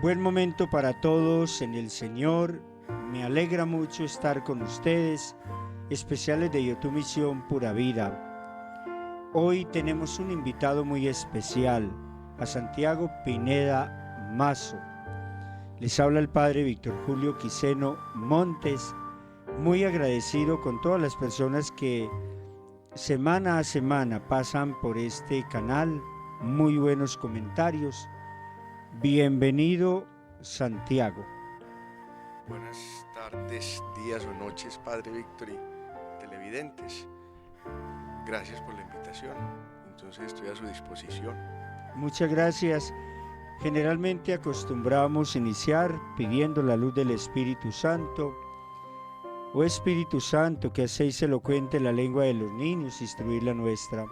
Buen momento para todos en el Señor. Me alegra mucho estar con ustedes, especiales de YouTube Misión Pura Vida. Hoy tenemos un invitado muy especial, a Santiago Pineda Mazo. Les habla el Padre Víctor Julio Quiseno Montes, muy agradecido con todas las personas que semana a semana pasan por este canal, muy buenos comentarios. Bienvenido, Santiago. Buenas tardes, días o noches, Padre Víctor y televidentes. Gracias por la invitación. Entonces estoy a su disposición. Muchas gracias. Generalmente acostumbramos iniciar pidiendo la luz del Espíritu Santo. Oh Espíritu Santo, que hacéis elocuente la lengua de los niños, instruir la nuestra.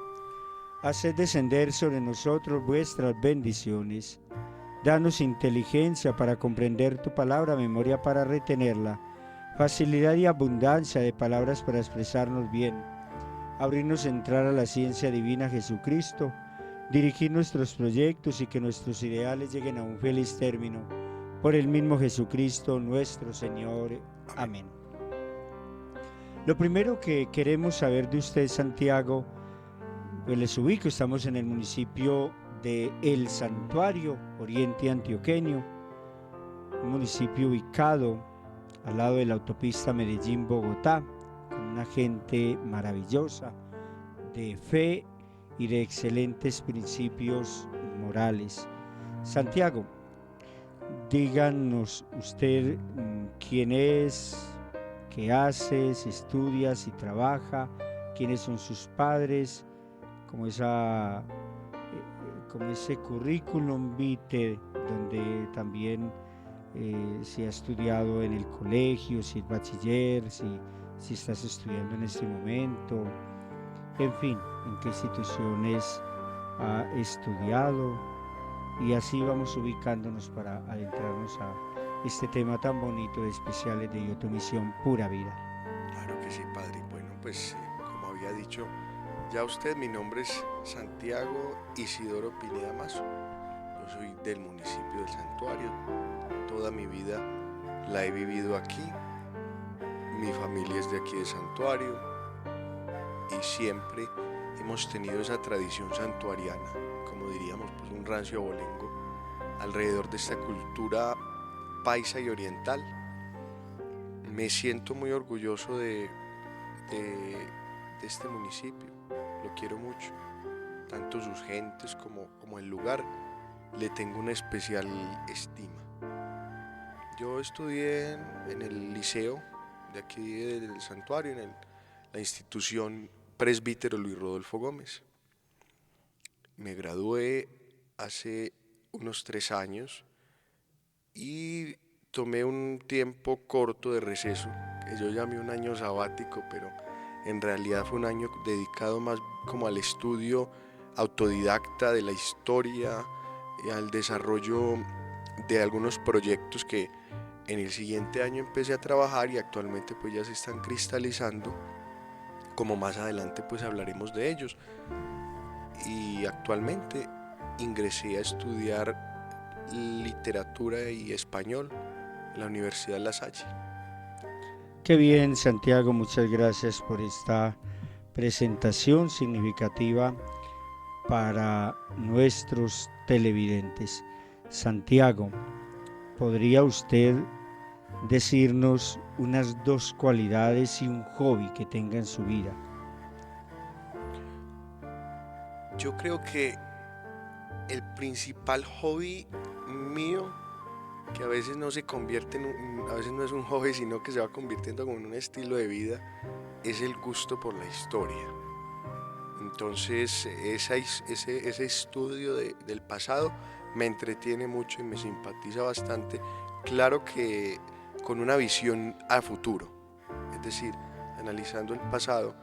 Haced descender sobre nosotros vuestras bendiciones. Danos inteligencia para comprender tu palabra, memoria para retenerla, facilidad y abundancia de palabras para expresarnos bien. Abrirnos a entrar a la ciencia divina Jesucristo, dirigir nuestros proyectos y que nuestros ideales lleguen a un feliz término. Por el mismo Jesucristo nuestro Señor. Amén. Lo primero que queremos saber de usted, Santiago, pues les ubico, estamos en el municipio de El Santuario, oriente antioqueño, un municipio ubicado al lado de la autopista Medellín-Bogotá, con una gente maravillosa, de fe y de excelentes principios morales. Santiago, díganos usted quién es, qué hace, si estudia, si trabaja, quiénes son sus padres, como ese currículum vitae donde también si ha estudiado en el colegio, si es bachiller, si estás estudiando en este momento, en fin, en qué instituciones ha estudiado, y así vamos ubicándonos para adentrarnos a este tema tan bonito de especiales de YouTube Misión Pura Vida. Claro que sí, Padre. Bueno, pues como había dicho ya usted, mi nombre es Santiago Isidoro Pineda Mazo. Yo soy del municipio del Santuario. Toda mi vida la he vivido aquí. Mi familia es de aquí de Santuario y siempre hemos tenido esa tradición santuariana, como diríamos, pues un rancio abolengo, alrededor de esta cultura paisa y oriental. Me siento muy orgulloso de este municipio, lo quiero mucho, tanto sus gentes como el lugar, le tengo una especial estima. Yo estudié en el liceo de aquí del Santuario, en la institución Presbítero Luis Rodolfo Gómez. Me gradué hace unos 3 años y tomé un tiempo corto de receso, que yo llamé un año sabático, pero en realidad fue un año dedicado más como al estudio autodidacta de la historia y al desarrollo de algunos proyectos que en el siguiente año empecé a trabajar y actualmente pues ya se están cristalizando, como más adelante pues hablaremos de ellos. Y actualmente ingresé a estudiar literatura y español en la Universidad La Salle. Qué bien, Santiago, muchas gracias por esta presentación significativa para nuestros televidentes. Santiago, ¿podría usted decirnos unas 2 cualidades y un hobby que tenga en su vida? Yo creo que el principal hobby mío, que a veces no se convierte a veces no es un hobby, sino que se va convirtiendo como en un estilo de vida, es el gusto por la historia. Entonces, ese estudio del pasado me entretiene mucho y me simpatiza bastante. Claro que con una visión a futuro, es decir, analizando el pasado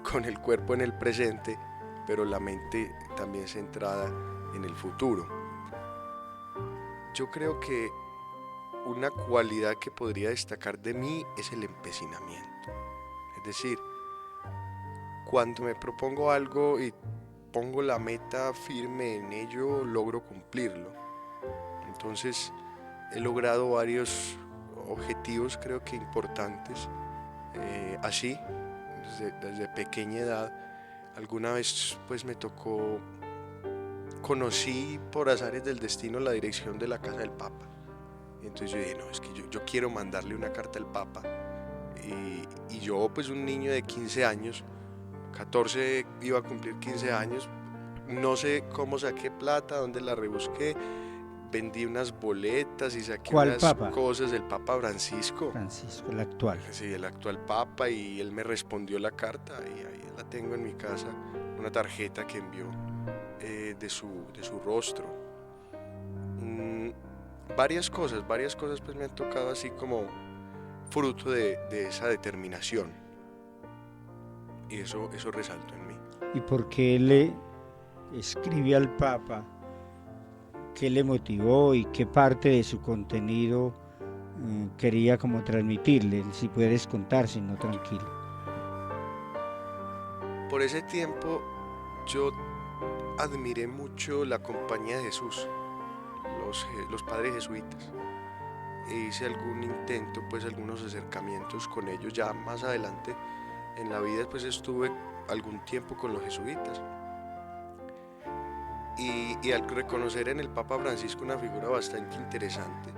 con el cuerpo en el presente, pero la mente también centrada en el futuro. Yo creo que una cualidad que podría destacar de mí es el empecinamiento. Es decir, cuando me propongo algo y pongo la meta firme en ello, logro cumplirlo. Entonces, he logrado varios objetivos, creo que importantes, así, desde pequeña edad. Alguna vez pues me tocó, conocí por azares del destino la dirección de la casa del Papa. Y entonces yo dije, no, es que yo quiero mandarle una carta al Papa. Y yo, pues un niño de 15 años, 14 iba a cumplir 15 años, no sé cómo saqué plata, dónde la rebusqué, vendí unas boletas y saqué ¿Cuál unas papa? cosas del Papa Francisco. Francisco, el actual. Sí, el actual Papa, y él me respondió la carta y ahí la tengo en mi casa, una tarjeta que envió de su rostro. Varias cosas pues me han tocado así como fruto de esa determinación, y eso resaltó en mí. ¿Y por qué le escribió al Papa? ¿Qué le motivó y qué parte de su contenido quería como transmitirle? Si puedes contar, si no, tranquilo. Por ese tiempo yo admiré mucho la Compañía de Jesús, los padres jesuitas, e hice algún intento, pues algunos acercamientos con ellos. Ya más adelante en la vida pues estuve algún tiempo con los jesuitas, y al reconocer en el Papa Francisco una figura bastante interesante,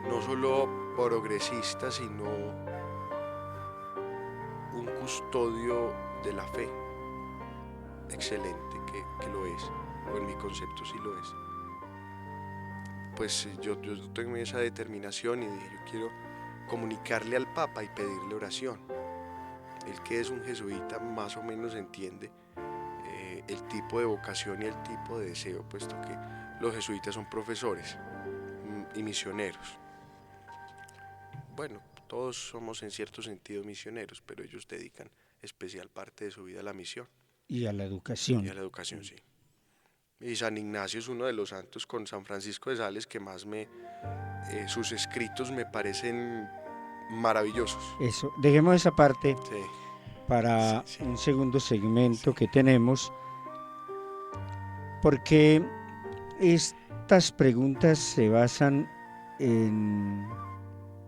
no solo progresista, sino un custodio de la fe, excelente, que lo es, o en mi concepto sí lo es, pues yo tengo esa determinación y dije, yo quiero comunicarle al Papa y pedirle oración. Él, que es un jesuita, más o menos entiende el tipo de vocación y el tipo de deseo, puesto que los jesuitas son profesores y misioneros. Bueno, todos somos en cierto sentido misioneros, pero ellos dedican especial parte de su vida a la misión. Y a la educación. Y a la educación, sí. Y San Ignacio es uno de los santos, con San Francisco de Sales, que más sus escritos me parecen maravillosos. Eso, dejemos esa parte Sí, para sí. un segundo segmento Sí. que tenemos, porque estas preguntas se basan en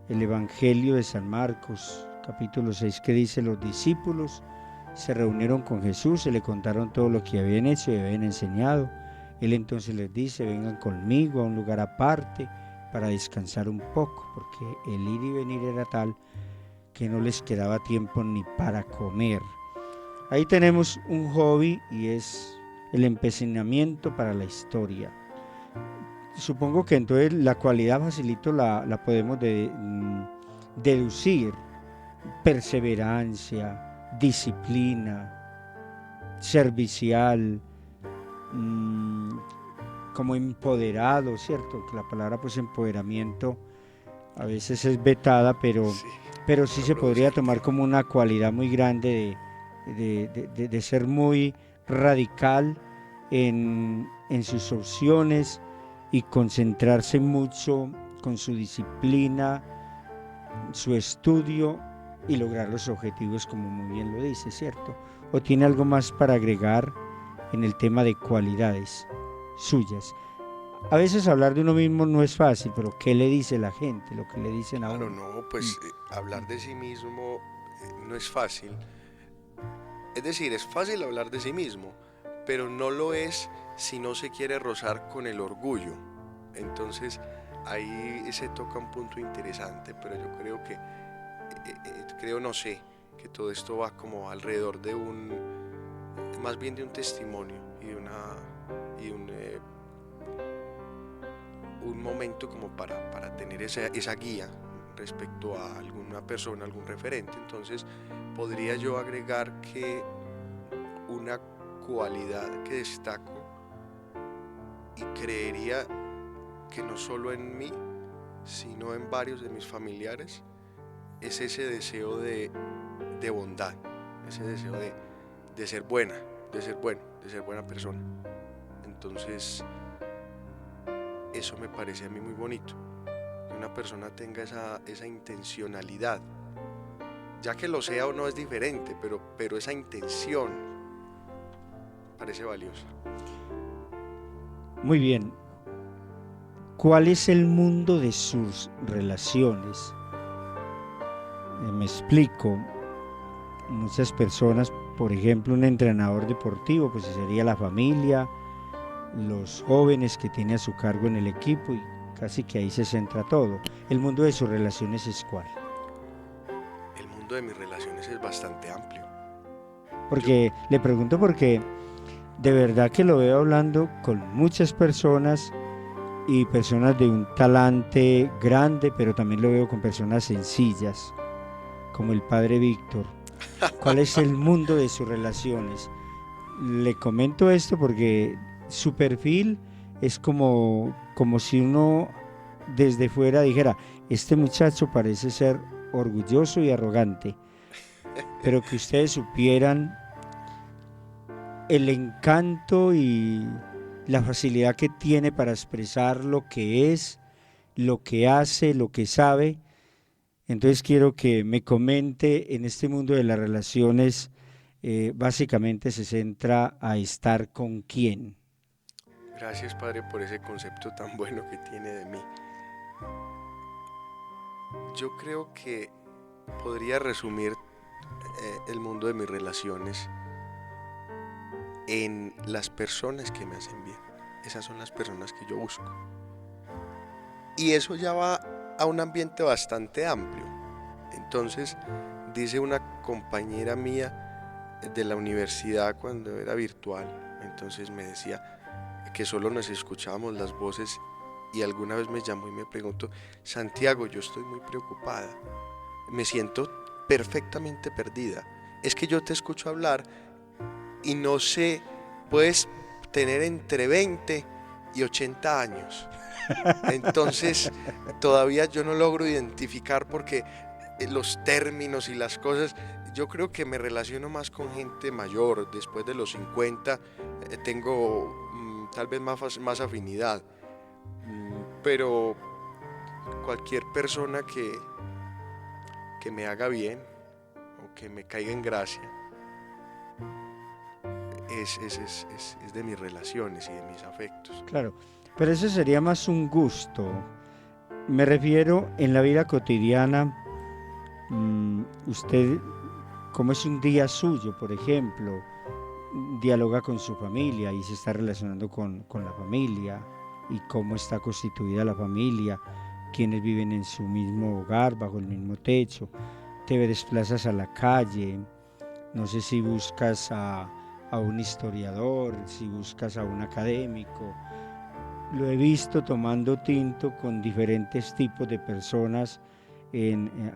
el Evangelio de San Marcos, capítulo 6, que dice: los discípulos se reunieron con Jesús y le contaron todo lo que habían hecho y habían enseñado. Él entonces les dice: vengan conmigo a un lugar aparte para descansar un poco, porque el ir y venir era tal que no les quedaba tiempo ni para comer. Ahí tenemos un hobby, y es el empecinamiento para la historia. Supongo que entonces la cualidad, facilito, la podemos deducir: perseverancia, disciplina, servicial, como empoderado, ¿cierto? Que la palabra pues empoderamiento a veces es vetada, pero sí se podría tomar como una cualidad muy grande de ser muy radical en sus opciones y concentrarse mucho con su disciplina, su estudio, y lograr los objetivos, como muy bien lo dice, ¿cierto? ¿O tiene algo más para agregar en el tema de cualidades suyas? A veces hablar de uno mismo no es fácil, pero ¿qué le dice la gente? Lo que le dicen a uno. No, pues hablar de sí mismo no es fácil. Es decir, es fácil hablar de sí mismo, pero no lo es si no se quiere rozar con el orgullo. Entonces ahí se toca un punto interesante, pero yo creo que, no sé, que todo esto va como alrededor de más bien de un testimonio y un momento como para tener esa guía respecto a alguna persona, algún referente. Entonces podría yo agregar que una cualidad que destaco, y creería que no solo en mí, sino en varios de mis familiares, es ese deseo de bondad, ese deseo de ser buena, de ser bueno, de ser buena persona. Entonces eso me parece a mí muy bonito, que una persona tenga esa intencionalidad, ya que lo sea o no es diferente, pero esa intención parece valiosa. Muy bien. ¿cuál es el mundo de sus relaciones? Me explico. Muchas personas, por ejemplo, un entrenador deportivo, pues sería la familia, los jóvenes que tiene a su cargo en el equipo y casi que ahí se centra todo. El mundo de sus relaciones es cuál. El mundo de mis relaciones es bastante amplio. Yo, Porque le pregunto porque de verdad que lo veo hablando con muchas personas y personas de un talante grande, pero también lo veo con personas sencillas, como el padre Víctor. ¿Cuál es el mundo de sus relaciones? Le comento esto porque su perfil es como si uno desde fuera dijera, este muchacho parece ser orgulloso y arrogante, pero que ustedes supieran el encanto y la facilidad que tiene para expresar lo que es, lo que hace, lo que sabe. Entonces quiero que me comente en este mundo de las relaciones, básicamente se centra a estar con quién. gracias Padre por ese concepto tan bueno que tiene de mí. Yo creo que podría resumir el mundo de mis relaciones en las personas que me hacen bien. Esas son las personas que yo busco. Y eso ya va a un ambiente bastante amplio. Entonces, dice una compañera mía de la universidad cuando era virtual, entonces me decía que solo nos escuchábamos las voces y alguna vez me llamó y me preguntó, Santiago, yo estoy muy preocupada, me siento perfectamente perdida. Es que yo te escucho hablar y no sé, puedes tener entre 20 y 80 años. Entonces, todavía yo no logro identificar porque los términos y las cosas, yo creo que me relaciono más con gente mayor, después de los 50 tengo tal vez más afinidad, pero cualquier persona que me haga bien o que me caiga en gracia es de mis relaciones y de mis afectos. Claro, pero eso sería más un gusto. Me refiero en la vida cotidiana, usted, ¿cómo es un día suyo, por ejemplo? Dialoga con su familia y se está relacionando con la familia y cómo está constituida la familia, quienes viven en su mismo hogar, bajo el mismo techo. Te desplazas a la calle, no sé si buscas a un historiador, si buscas a un académico. Lo he visto tomando tinto con diferentes tipos de personas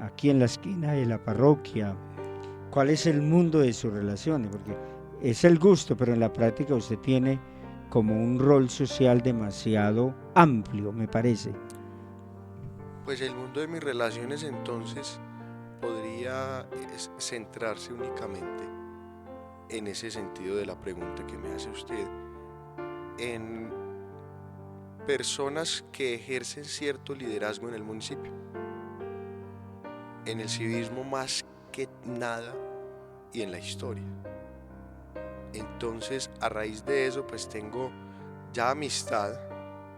aquí en la esquina de la parroquia. ¿Cuál es el mundo de sus relaciones? Porque es el gusto, pero en la práctica usted tiene como un rol social demasiado amplio, me parece. Pues el mundo de mis relaciones entonces podría centrarse únicamente en ese sentido de la pregunta que me hace usted, en personas que ejercen cierto liderazgo en el municipio, en el civismo más que nada y en la historia. Entonces, a raíz de eso, pues tengo ya amistad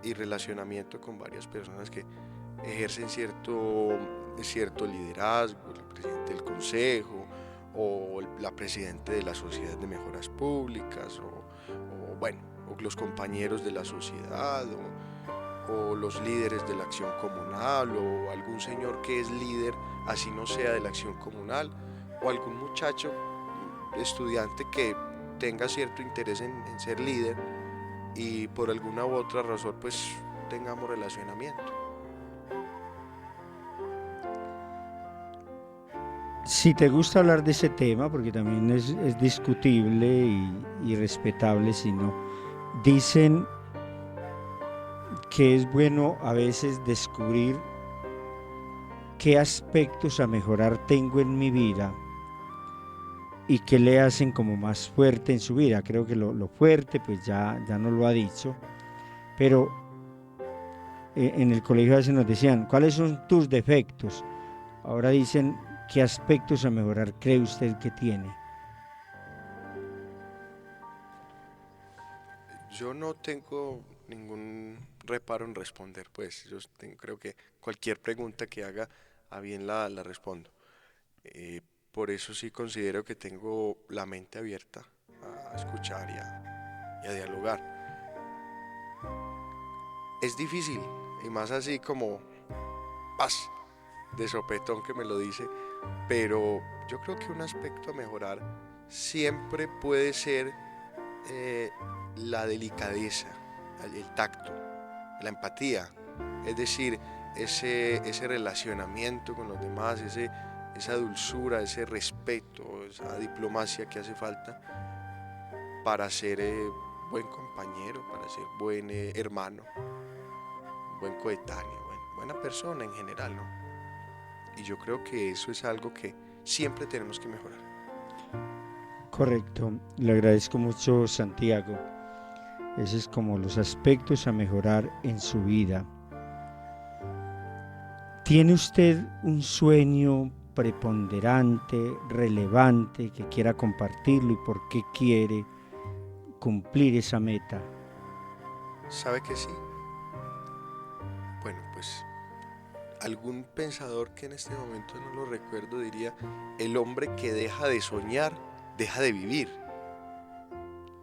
y relacionamiento con varias personas que ejercen cierto liderazgo, el presidente del consejo o la presidenta de la sociedad de mejoras públicas o bueno, o los compañeros de la sociedad o los líderes de la acción comunal o algún señor que es líder, así no sea de la acción comunal, o algún muchacho estudiante que tenga cierto interés en ser líder y por alguna u otra razón pues tengamos relacionamiento. Si te gusta hablar de ese tema, porque también es discutible y respetable, si no, dicen que es bueno a veces descubrir qué aspectos a mejorar tengo en mi vida y qué le hacen como más fuerte en su vida. Creo que lo fuerte pues ya no lo ha dicho, pero en el colegio a veces nos decían, ¿cuáles son tus defectos? Ahora dicen, ¿qué aspectos a mejorar cree usted que tiene? Yo no tengo ningún reparo en responder, pues creo que cualquier pregunta que haga a bien la respondo. Por eso sí considero que tengo la mente abierta a escuchar y a dialogar. Es difícil, y más así como paz, de sopetón que me lo dice, pero yo creo que un aspecto a mejorar siempre puede ser eh, la delicadeza, el tacto, la empatía, es decir, ese relacionamiento con los demás, esa dulzura, ese respeto, esa diplomacia que hace falta para ser buen compañero, para ser buen hermano, buen coetáneo, buena persona en general, ¿no? Y yo creo que eso es algo que siempre tenemos que mejorar. Correcto, le agradezco mucho, Santiago. Esos es como los aspectos a mejorar en su vida. ¿Tiene usted un sueño preponderante, relevante, que quiera compartirlo y por qué quiere cumplir esa meta? ¿Sabe que sí? Bueno, pues algún pensador que en este momento no lo recuerdo diría, el hombre que deja de soñar, deja de vivir.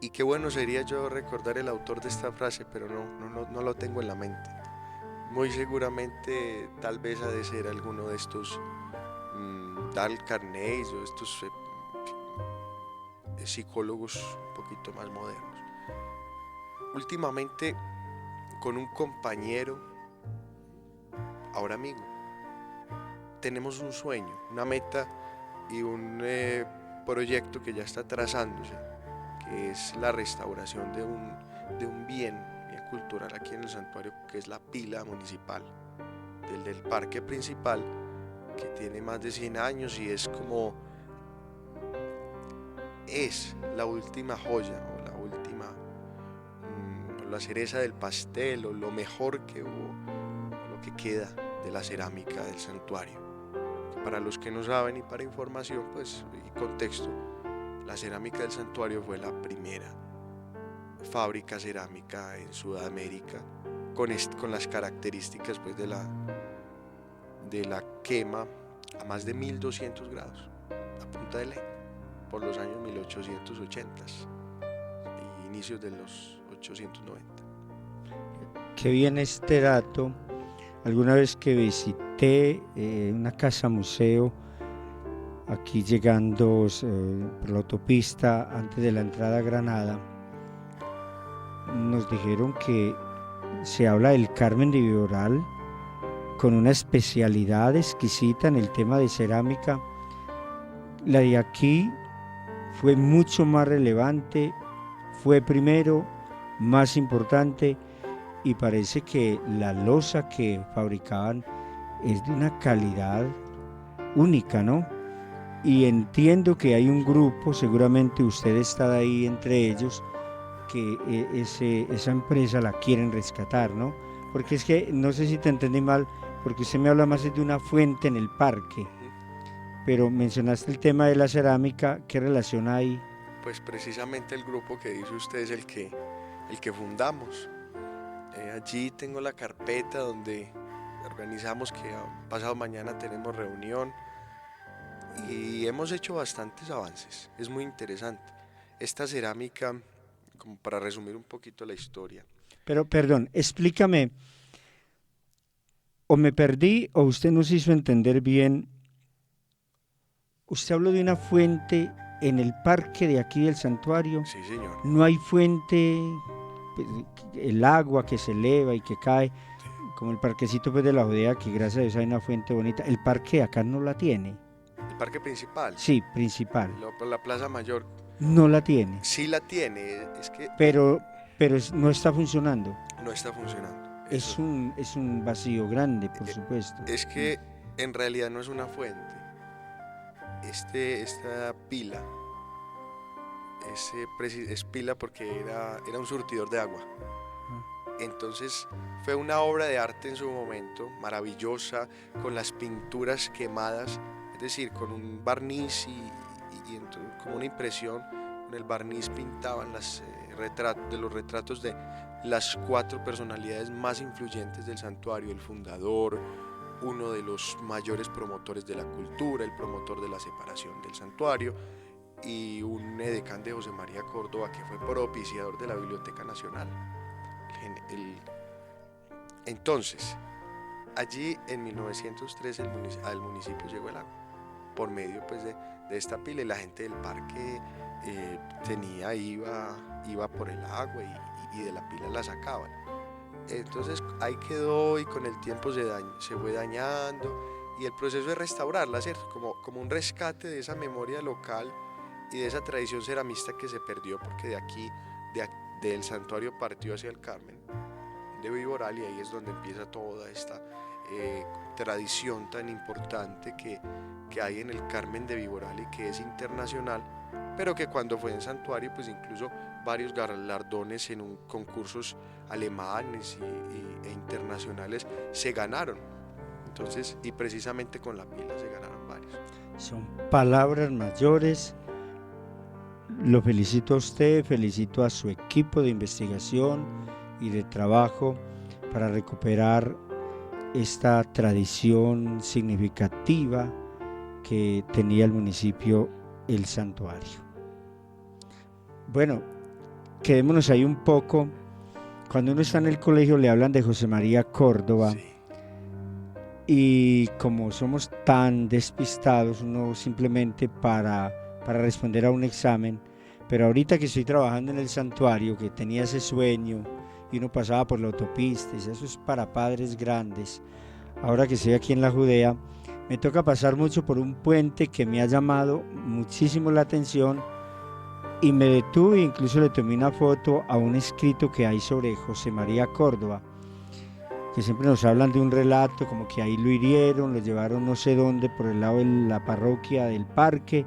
Y qué bueno sería yo recordar el autor de esta frase, pero no lo tengo en la mente. Muy seguramente tal vez ha de ser alguno de estos Dale Carnegie o estos psicólogos un poquito más modernos. Últimamente con un compañero, ahora amigo, tenemos un sueño, una meta y un proyecto que ya está trazándose, que es la restauración de un bien cultural aquí en el santuario, que es la pila municipal del parque principal, que tiene más de 100 años y es la última joya o la última, la cereza del pastel o lo mejor que hubo, lo que queda de la cerámica del santuario. Para los que no saben y para información pues, y contexto, la cerámica del santuario fue la primera fábrica cerámica en Sudamérica con las características pues, de la quema a más de 1200 grados a punta de leña por los años 1880 y inicios de los 890. Qué bien este dato. Alguna vez que visité una casa museo aquí llegando por la autopista antes de la entrada a Granada, nos dijeron que se habla del Carmen de Viboral con una especialidad exquisita en el tema de cerámica. La de aquí fue mucho más relevante, fue primero, más importante, y parece que la loza que fabricaban es de una calidad única, ¿no? Y entiendo que hay un grupo, seguramente usted está ahí entre ellos, que esa empresa la quieren rescatar, ¿no? Porque es que, no sé si te entendí mal, porque usted me habla más de una fuente en el parque, pero mencionaste el tema de la cerámica, ¿qué relación hay? Pues precisamente el grupo que dice usted es el que fundamos. Allí tengo la carpeta donde organizamos que pasado mañana tenemos reunión y hemos hecho bastantes avances. Es muy interesante. Esta cerámica, como para resumir un poquito la historia. Pero, perdón, explícame, o me perdí o usted nos hizo entender bien. Usted habló de una fuente en el parque de aquí del santuario. Sí, señor. No hay fuente, pues, el agua que se eleva y que cae, como el parquecito pues, de la Judea, que gracias a Dios hay una fuente bonita. El parque acá no la tiene. El parque principal. Sí, principal. La Plaza Mayor. No la tiene. Sí la tiene, es que... Pero no está funcionando. No está funcionando. Es un vacío grande, por supuesto. Es que en realidad no es una fuente. Esta pila es pila porque era un surtidor de agua. Entonces fue una obra de arte en su momento, maravillosa, con las pinturas quemadas, es decir, con un barniz y como una impresión, con el barniz pintaban los retratos de las 4 personalidades más influyentes del santuario: el fundador, uno de los mayores promotores de la cultura, el promotor de la separación del santuario, y un edecán de José María Córdoba, que fue propiciador de la Biblioteca Nacional. Entonces, allí en 1913 al municipio llegó el agua por medio pues de esta pila, y la gente del parque iba por el agua y de la pila la sacaban. Entonces ahí quedó, y con el tiempo se fue dañando, y el proceso de restaurarla, ¿cierto? Como un rescate de esa memoria local y de esa tradición ceramista que se perdió, porque de aquí, del santuario partió hacia el Carmen de Viboral, y ahí es donde empieza toda esta tradición tan importante que hay en el Carmen de Viboral, y que es internacional, pero que cuando fue en santuario, pues incluso varios galardones en concursos alemanes e internacionales se ganaron. Entonces, y precisamente con la pila se ganaron varios. Son palabras mayores. Lo felicito a usted, felicito a su equipo de investigación y de trabajo para recuperar esta tradición significativa que tenía el municipio El Santuario. Bueno, quedémonos ahí un poco. Cuando uno está en el colegio le hablan de José María Córdoba, Sí. Y como somos tan despistados, uno simplemente para responder a un examen, pero ahorita que estoy trabajando en el santuario, que tenía ese sueño y uno pasaba por la autopista, y eso es para padres grandes. Ahora que estoy aquí en la Judea, me toca pasar mucho por un puente que me ha llamado muchísimo la atención, y me detuve, incluso le tomé una foto a un escrito que hay sobre José María Córdoba, que siempre nos hablan de un relato, como que ahí lo hirieron, lo llevaron no sé dónde, por el lado de la parroquia del parque,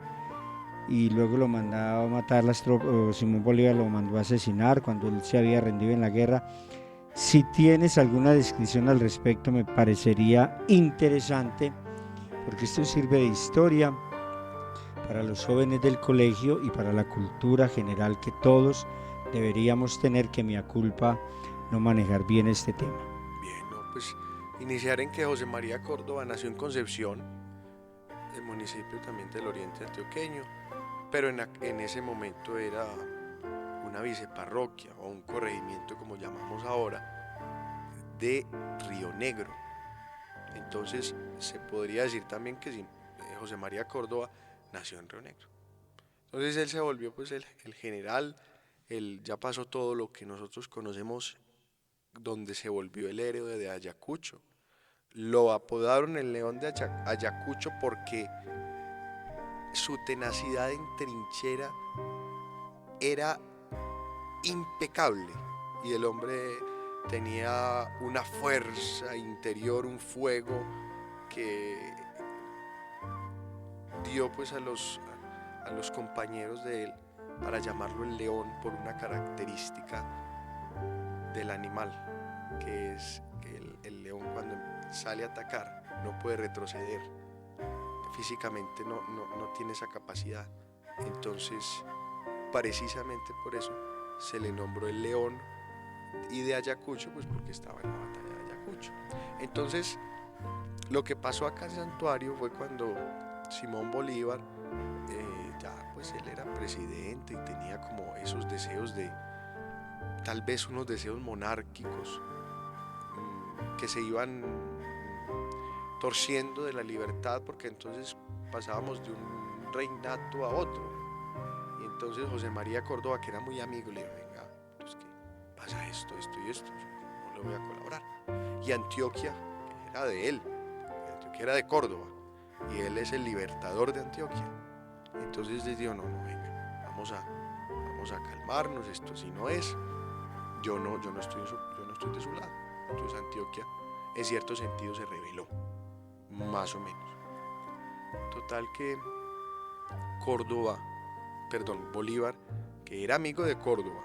y luego lo mandaba a matar las tropas, Simón Bolívar lo mandó a asesinar cuando él se había rendido en la guerra. Si tienes alguna descripción al respecto, me parecería interesante, porque esto sirve de historia para los jóvenes del colegio y para la cultura general que todos deberíamos tener, que mea culpa no manejar bien este tema. Bien, no, pues iniciar en que José María Córdoba nació en Concepción, el municipio también del oriente antioqueño, pero en ese momento era una viceparroquia o un corregimiento, como llamamos ahora, de Río Negro. Entonces se podría decir también que sí, José María Córdoba nació en Río Negro. Entonces él se volvió pues el general, él ya pasó todo lo que nosotros conocemos, donde se volvió el héroe de Ayacucho. Lo apodaron el León de Ayacucho porque su tenacidad en trinchera era impecable, y el hombre tenía una fuerza interior, un fuego que dio pues a los compañeros de él para llamarlo el león, por una característica del animal, que es que el león, cuando sale a atacar, no puede retroceder, físicamente no tiene esa capacidad. Entonces, precisamente por eso se le nombró el león, y de Ayacucho, pues porque estaba en la batalla de Ayacucho. Entonces, lo que pasó acá en Santuario fue cuando Simón Bolívar, ya pues él era presidente y tenía como esos deseos de, tal vez unos deseos monárquicos, que se iban torciendo de la libertad, porque entonces pasábamos de un reinato a otro. Y entonces José María Córdoba, que era muy amigo, le dijo: venga, pues que pasa esto y esto, yo no le voy a colaborar. Y Antioquia, que era de él, Antioquia era de Córdoba, y él es el libertador de Antioquia. Entonces les dijo: no, venga, vamos a calmarnos, esto si no es, yo no estoy de su lado. Entonces Antioquia, en cierto sentido, se rebeló, más o menos. Total que Bolívar, que era amigo de Córdoba,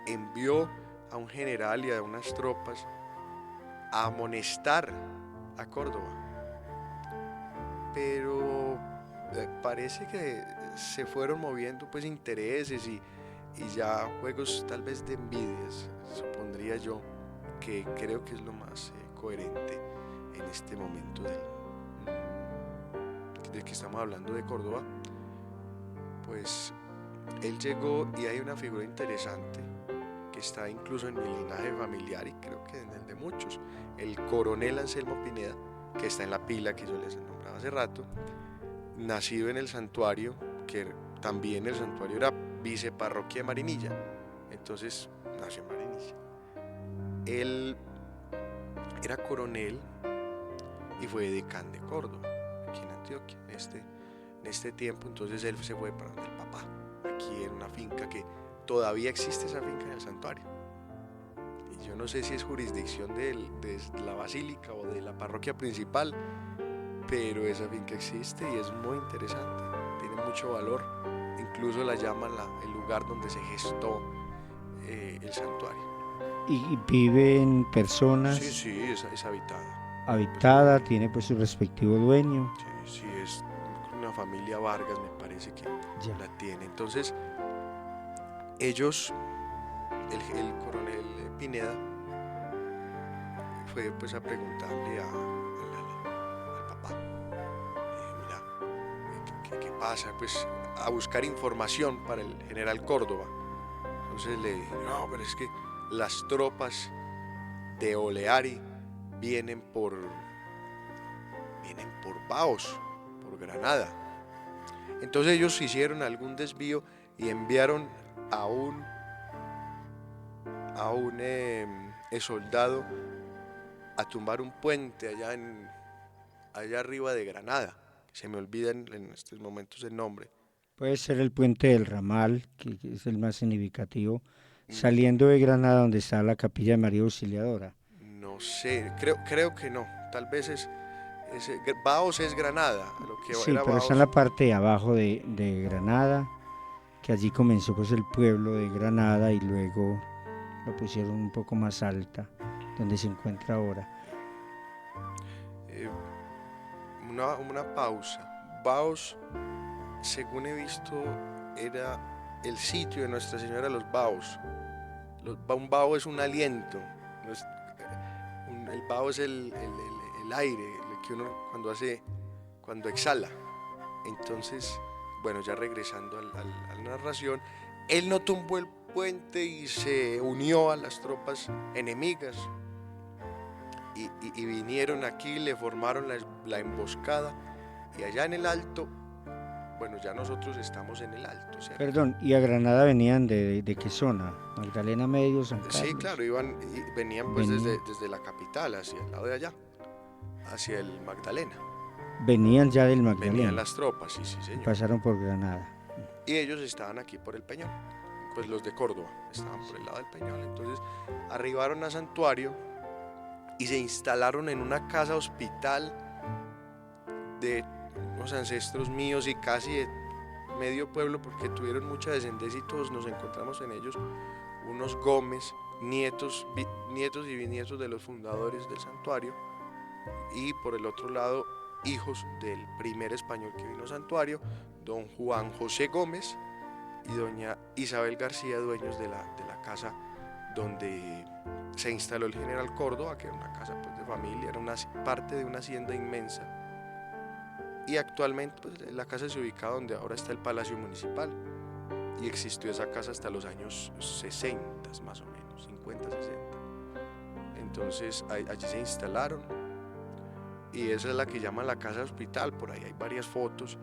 envió a un general y a unas tropas a amonestar a Córdoba. Pero parece que se fueron moviendo pues intereses, y y ya juegos tal vez de envidias, supondría yo, que creo que es lo más coherente en este momento de que estamos hablando de Córdoba. Pues él llegó y hay una figura interesante que está incluso en mi linaje familiar y creo que en el de muchos, el coronel Anselmo Pineda, que está en la pila que yo les nombraba hace rato, nacido en el santuario, que también el santuario era viceparroquia de Marinilla, entonces nació en Marinilla. Él era coronel y fue decán de Córdoba, aquí en Antioquia, en este tiempo. Entonces él se fue para donde el papá, aquí en una finca que todavía existe, esa finca en el santuario. Y yo no sé si es jurisdicción de la basílica o de la parroquia principal, pero esa finca existe y es muy interesante, tiene mucho valor. Incluso la llaman el lugar donde se gestó el santuario. ¿Y viven personas? Sí, es habitada. Habitada, tiene pues su respectivo dueño. Sí, es una familia Vargas, me parece que Ya. la tiene. Entonces, ellos, el coronel Pineda, fue pues a preguntarle al papá, mira, ¿qué pasa? Pues a buscar información para el general Córdoba. Entonces le dije, no, pero es que las tropas de Oleari vienen por Baos, por Granada. Entonces ellos hicieron algún desvío y enviaron a un soldado a tumbar un puente allá arriba de Granada. Se me olvida en estos momentos el nombre. Puede ser el puente del Ramal, que es el más significativo, saliendo de Granada, donde está la capilla de María Auxiliadora. No sé, creo que no. Tal vez Baos es Granada, lo que Sí, era pero está en la Baos. parte de abajo de Granada, que allí comenzó pues el pueblo de Granada y luego lo pusieron un poco más alta, donde se encuentra ahora. Una pausa. Baos, según he visto, era el sitio de Nuestra Señora de los Baos. Un bao es un aliento. El bao es el aire que uno cuando exhala. Entonces, bueno, ya regresando a la narración, él no tumbó el puente y se unió a las tropas enemigas. Y vinieron aquí, le formaron la emboscada y allá en el alto, bueno, ya nosotros estamos en el alto, cerca. Perdón, ¿y a Granada venían de qué zona? ¿Magdalena Medio, San Carlos? Sí, claro, venían pues desde la capital, hacia el lado de allá, hacia el Magdalena. Venían ya del Magdalena. Venían las tropas, sí, señor. Pasaron por Granada. Y ellos estaban aquí por el Peñol, pues los de Córdoba estaban por el lado del Peñol. Entonces arribaron a Santuario y se instalaron en una casa hospital de unos ancestros míos y casi de medio pueblo, porque tuvieron mucha descendencia y todos nos encontramos en ellos, unos Gómez, nietos y bisnietos de los fundadores del santuario, y por el otro lado hijos del primer español que vino al santuario, don Juan José Gómez y doña Isabel García, dueños de la casa donde se instaló el general Córdoba, que era una casa pues de familia, era una parte de una hacienda inmensa. Y actualmente pues, la casa se ubica donde ahora está el Palacio Municipal y existió esa casa hasta los años 60 más o menos, 50, 60. Entonces allí se instalaron y esa es la que llaman la casa hospital. Por ahí hay varias fotos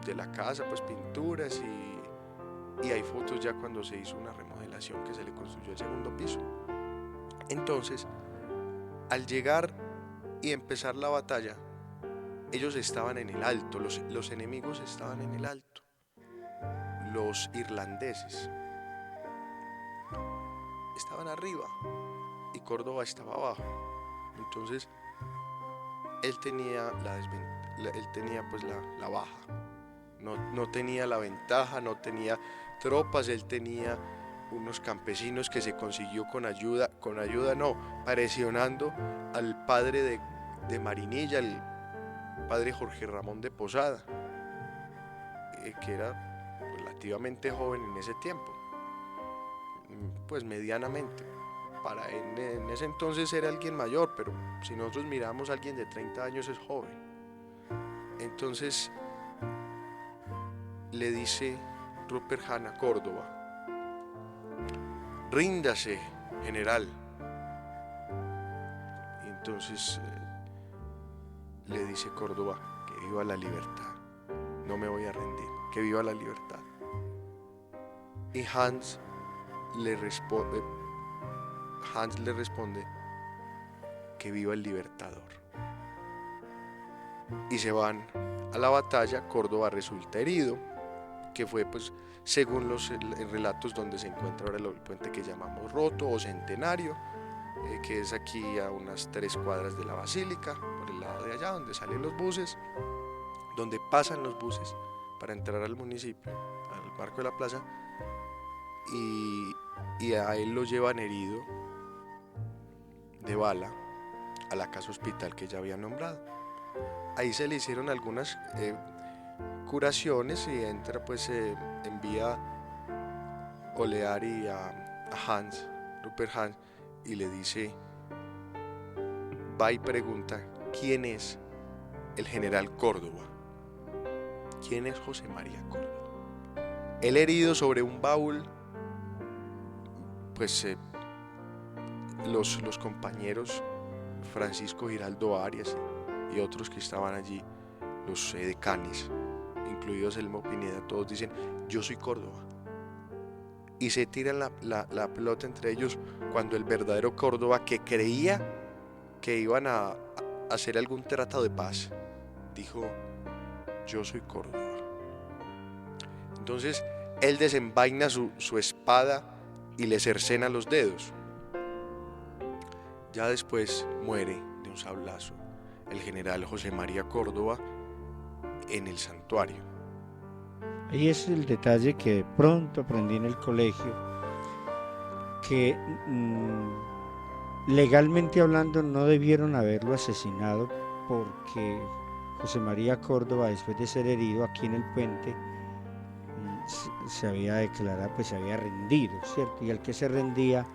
de la casa, pues pinturas y hay fotos ya cuando se hizo una remodelación que se le construyó el segundo piso. Entonces, al llegar y empezar la batalla, ellos estaban en el alto, los enemigos estaban en el alto, los irlandeses estaban arriba y Córdoba estaba abajo. Entonces él tenía pues la baja, no tenía la ventaja, no tenía tropas, él tenía unos campesinos que se consiguió presionando al padre de Marinilla, el padre Jorge Ramón de Posada, que era pues, relativamente joven en ese tiempo, pues medianamente. En ese entonces era alguien mayor, pero si nosotros miramos a alguien de 30 años es joven. Entonces le dice Rupert Hahn a Córdoba: ríndase, general. Y entonces le dice Córdoba: que viva la libertad, no me voy a rendir, que viva la libertad. Y Hans le responde que viva el libertador. Y se van a la batalla. Córdoba resulta herido, que fue pues según los relatos donde se encuentra ahora el puente que llamamos Roto o Centenario, que es aquí a unas 3 cuadras de la Basílica, por el lado de allá donde salen los buses, donde pasan los buses para entrar al municipio, al marco de la plaza, y a él lo llevan herido de bala a la casa hospital que ya había nombrado. Ahí se le hicieron algunas curaciones y entra, pues envía Oleari a Hans, Rupert Hans, y le dice, va y pregunta quién es el general Córdoba, quién es José María Córdoba. Él herido sobre un baúl, pues los compañeros Francisco Giraldo Arias y otros que estaban allí, los decanes, incluidos Elmo Pineda, todos dicen, yo soy Córdoba. Y se tiran la pelota entre ellos cuando el verdadero Córdoba, que creía que iban a hacer algún tratado de paz, dijo, yo soy Córdoba. Entonces él desenvaina su espada y le cercena los dedos. Ya después muere de un sablazo el general José María Córdoba en el santuario. Ahí es el detalle que de pronto aprendí en el colegio, que legalmente hablando no debieron haberlo asesinado, porque José María Córdoba, después de ser herido aquí en el puente, se había declarado, pues se había rendido, ¿cierto? Y al que se rendía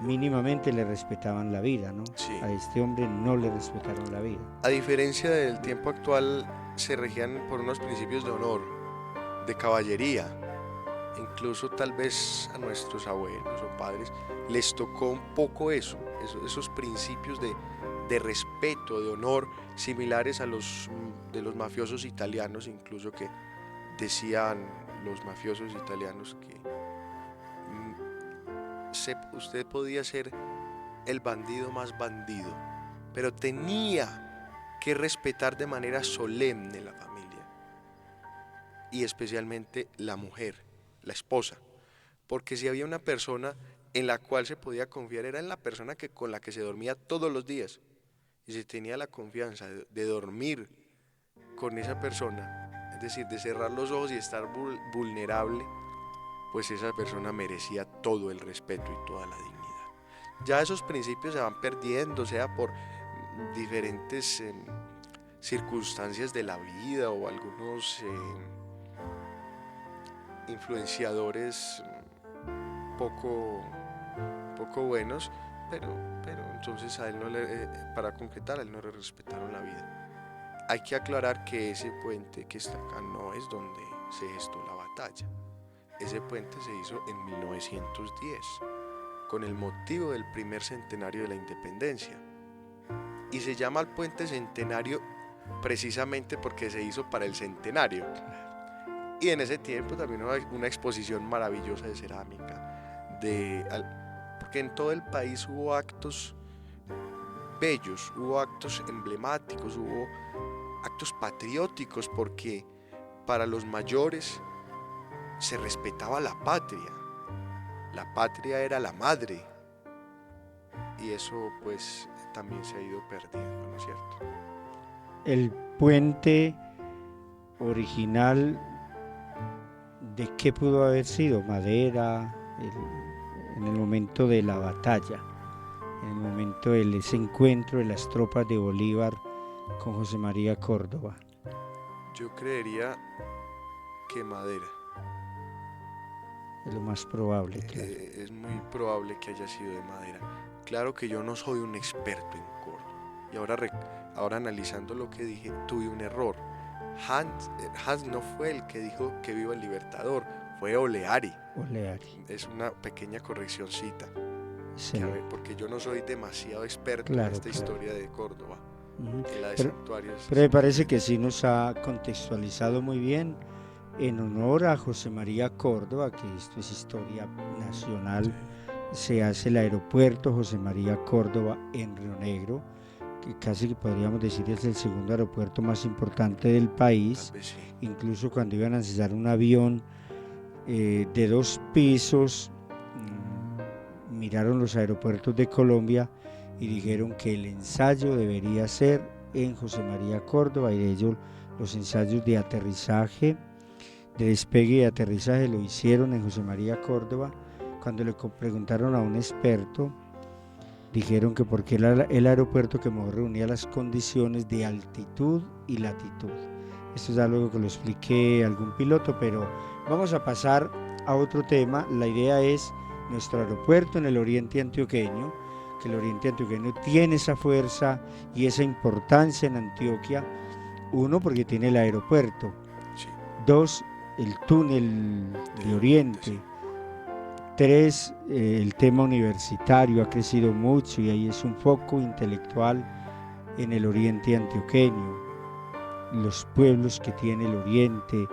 mínimamente le respetaban la vida, ¿no? Sí. A este hombre no le respetaron la vida. A diferencia del tiempo actual, se regían por unos principios de honor, de caballería. Incluso tal vez a nuestros abuelos o padres les tocó un poco esos principios de respeto, de honor, similares a los de los mafiosos italianos, incluso, que decían los mafiosos italianos que usted podía ser el bandido más bandido, pero tenía que respetar de manera solemne la familia, y especialmente la mujer, la esposa, porque si había una persona en la cual se podía confiar, era en la persona con la que se dormía todos los días, y si tenía la confianza de dormir con esa persona, es decir, de cerrar los ojos y estar vulnerable, pues esa persona merecía todo el respeto y toda la dignidad. Ya esos principios se van perdiendo, sea por diferentes circunstancias de la vida o algunos influenciadores poco buenos, pero entonces a él no para concretar, a él no le respetaron la vida. Hay que aclarar que ese puente que está acá no es donde se gestó la batalla. Ese puente se hizo en 1910, con el motivo del primer centenario de la independencia. Y se llama el puente centenario precisamente porque se hizo para el centenario. Y en ese tiempo también hubo una exposición maravillosa de cerámica, porque en todo el país hubo actos bellos, hubo actos emblemáticos, hubo actos patrióticos, porque para los mayores se respetaba la patria era la madre, y eso pues también se ha ido perdiendo, ¿no es cierto? El puente original, ¿de qué pudo haber sido? Madera, en el momento de la batalla, en el momento de ese encuentro de las tropas de Bolívar con José María Córdoba. Yo creería que madera, Es lo más probable, claro. Es muy probable que haya sido de madera. Claro que yo no soy un experto en Córdoba. Y ahora analizando lo que dije, tuve un error. Hans no fue el que dijo que viva el Libertador, fue Oleari. Oleari. Es una pequeña correccioncita, Sí, porque yo no soy demasiado experto en claro, esta claro. historia de Córdoba, Ujú. en la de Pero, santuarios. pero me parece que sí nos ha contextualizado muy bien en honor a José María Córdoba, que esto es historia nacional. Se hace el aeropuerto José María Córdoba en Río Negro, que casi que podríamos decir es el segundo aeropuerto más importante del Tal país. vez sí. Incluso cuando iban a cesar un avión de 2 pisos, miraron los aeropuertos de Colombia y dijeron que el ensayo debería ser en José María Córdoba, y de ello los ensayos de aterrizaje, de despegue y aterrizaje lo hicieron en José María Córdoba. Cuando le preguntaron a un experto, dijeron que porque era el aeropuerto que mejor reunía las condiciones de altitud y latitud. Esto es algo que lo expliqué a algún piloto, pero vamos a pasar a otro tema. La idea es nuestro aeropuerto en el oriente antioqueño, que el oriente antioqueño tiene esa fuerza y esa importancia en Antioquia. Uno, porque tiene el aeropuerto. Sí, Dos, el túnel de del oriente, sí. Oriente. Tres, el tema universitario ha crecido mucho y ahí es un foco intelectual en el oriente antioqueño. Los pueblos que tiene el oriente,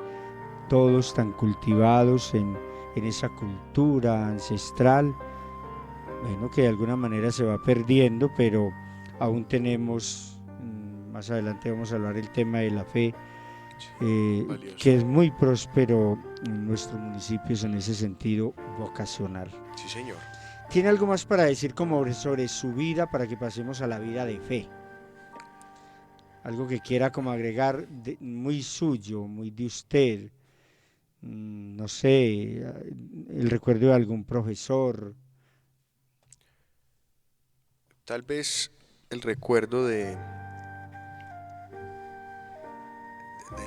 todos tan cultivados en esa cultura ancestral, bueno, que de alguna manera se va perdiendo, pero aún tenemos, más adelante vamos a hablar del tema de la fe, Sí, que valioso. es muy próspero en nuestros municipios en ese sentido vocacional. Sí, señor. ¿Tiene algo más para decir como sobre su vida para que pasemos a la vida de fe? Algo que quiera como agregar muy suyo, muy de usted. No sé, el recuerdo de algún profesor. Tal vez el recuerdo de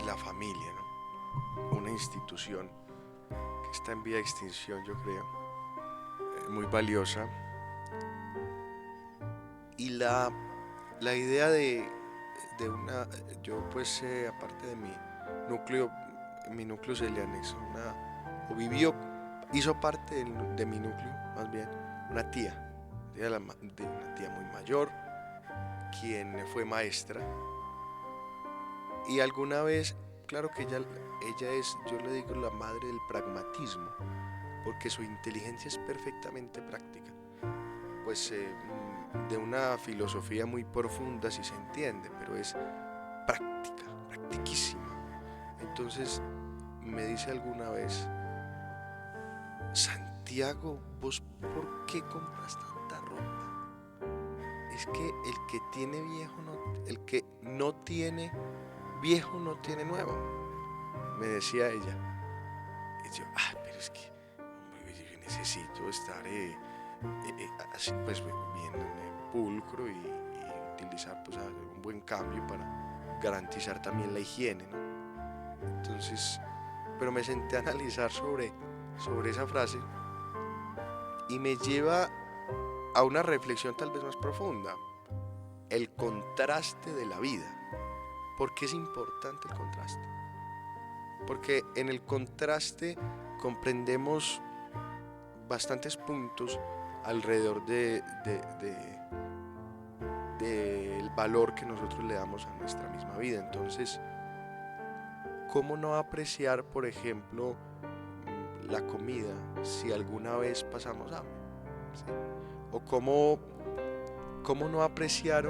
la familia, ¿no? Una institución que está en vía de extinción, yo creo, muy valiosa. Y la idea de una, yo pues aparte de mi núcleo se le anexó o vivió, hizo parte de mi núcleo, más bien, una tía, de una tía muy mayor, quien fue maestra. Y alguna vez, claro que ella es, yo le digo, la madre del pragmatismo, porque su inteligencia es perfectamente práctica. Pues de una filosofía muy profunda, si se entiende, pero es práctica, practiquísima. Entonces me dice alguna vez: Santiago, ¿vos por qué compras tanta ropa? Es que el que tiene viejo el que no tiene viejo no tiene nuevo, me decía ella. Y yo, pero es que hombre, yo necesito estar así pues bien pulcro y utilizar pues un buen cambio para garantizar también la higiene, ¿no? Entonces, pero me senté a analizar sobre esa frase y me lleva a una reflexión tal vez más profunda, el contraste de la vida. ¿Por qué es importante el contraste? Porque en el contraste comprendemos bastantes puntos alrededor del valor que nosotros le damos a nuestra misma vida. Entonces, ¿cómo no apreciar, por ejemplo, la comida si alguna vez pasamos hambre? ¿Sí? O cómo no apreciar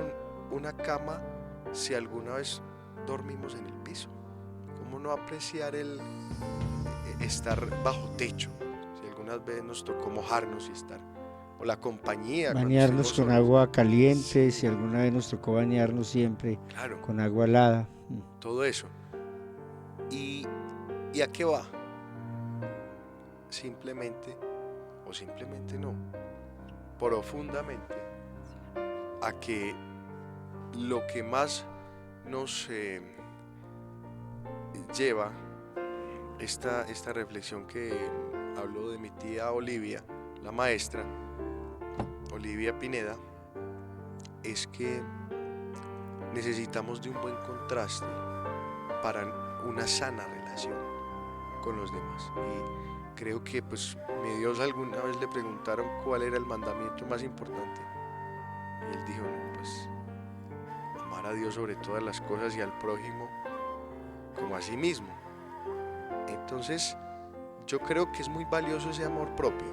una cama si alguna vez dormimos en el piso. ¿Cómo no apreciar el estar bajo techo si algunas veces nos tocó mojarnos y estar, o la compañía cuando Bañarnos estemos con solos? agua caliente, si Sí, alguna vez nos tocó bañarnos siempre claro, con agua helada. todo eso. ¿Y, y a qué va? Simplemente, o simplemente no, profundamente, a que lo que más nos lleva esta reflexión que hablo de mi tía Olivia, la maestra, Olivia Pineda, es que necesitamos de un buen contraste para una sana relación con los demás. Y creo que pues mi Dios alguna vez le preguntaron cuál era el mandamiento más importante. Y él dijo, no, pues amar a Dios sobre todas las cosas y al prójimo como a sí mismo. Entonces, yo creo que es muy valioso ese amor propio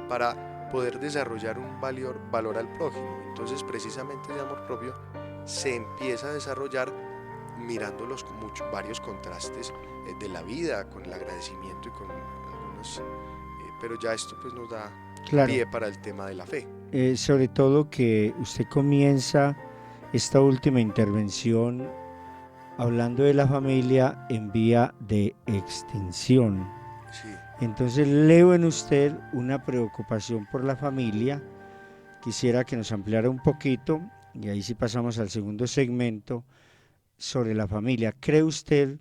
para poder desarrollar un valor al prójimo. Entonces, precisamente ese amor propio se empieza a desarrollar mirando varios contrastes de la vida, con el agradecimiento y con algunos, pero ya esto pues nos da Claro, pie para el tema de la fe. sobre todo que usted comienza esta última intervención hablando de la familia en vía de extinción. Sí, Entonces leo en usted una preocupación por la familia. Quisiera que nos ampliara un poquito, y ahí sí pasamos al segundo segmento, sobre la familia. ¿Cree usted,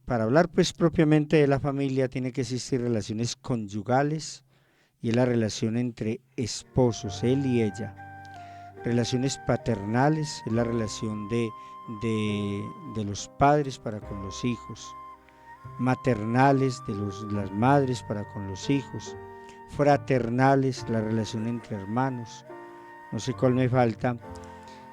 para hablar pues propiamente de la familia, tiene que existir relaciones conyugales, y es la relación entre esposos, él y ella? Relaciones paternales, es la relación de los padres para con los hijos. Maternales, de las madres para con los hijos. Fraternales, la relación entre hermanos. No sé cuál me falta.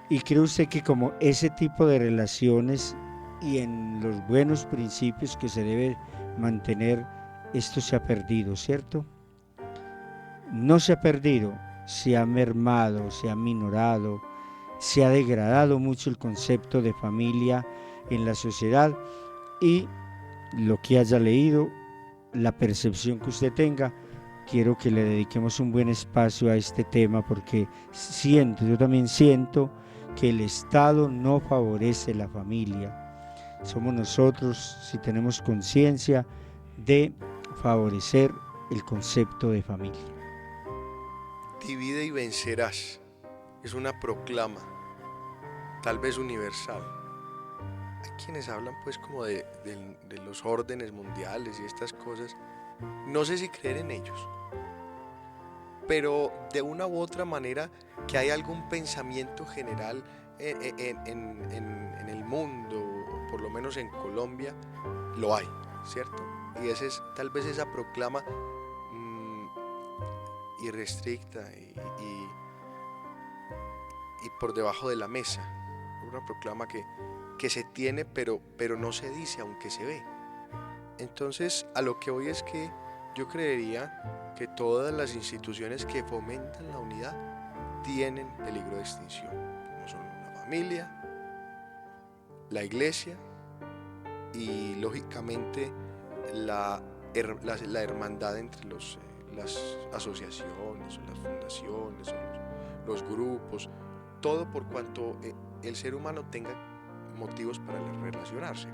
Y cree usted que como ese tipo de relaciones y en los buenos principios que se debe mantener, esto se ha perdido, ¿cierto? No se ha perdido, se ha mermado, se ha minorado, se ha degradado mucho el concepto de familia en la sociedad. Y lo que haya leído, la percepción que usted tenga, quiero que le dediquemos un buen espacio a este tema, porque yo también siento que el Estado no favorece la familia. Somos nosotros, si tenemos conciencia, de favorecer el concepto de familia. divide y vencerás. Es una proclama, tal vez universal. Hay quienes hablan pues como de los órdenes mundiales y estas cosas. No sé si creer en ellos, pero de una u otra manera que hay algún pensamiento general en el mundo, o por lo menos en Colombia, lo hay, ¿cierto? Y ese es tal vez esa proclama mmm, irrestricta y por debajo de la mesa, una proclama que se tiene pero no se dice aunque se ve. Entonces a lo que voy es que yo creería que todas las instituciones que fomentan la unidad tienen peligro de extinción, como son la familia, la iglesia y lógicamente la hermandad entre las asociaciones o las fundaciones o los grupos, todo por cuanto el ser humano tenga motivos para relacionarse.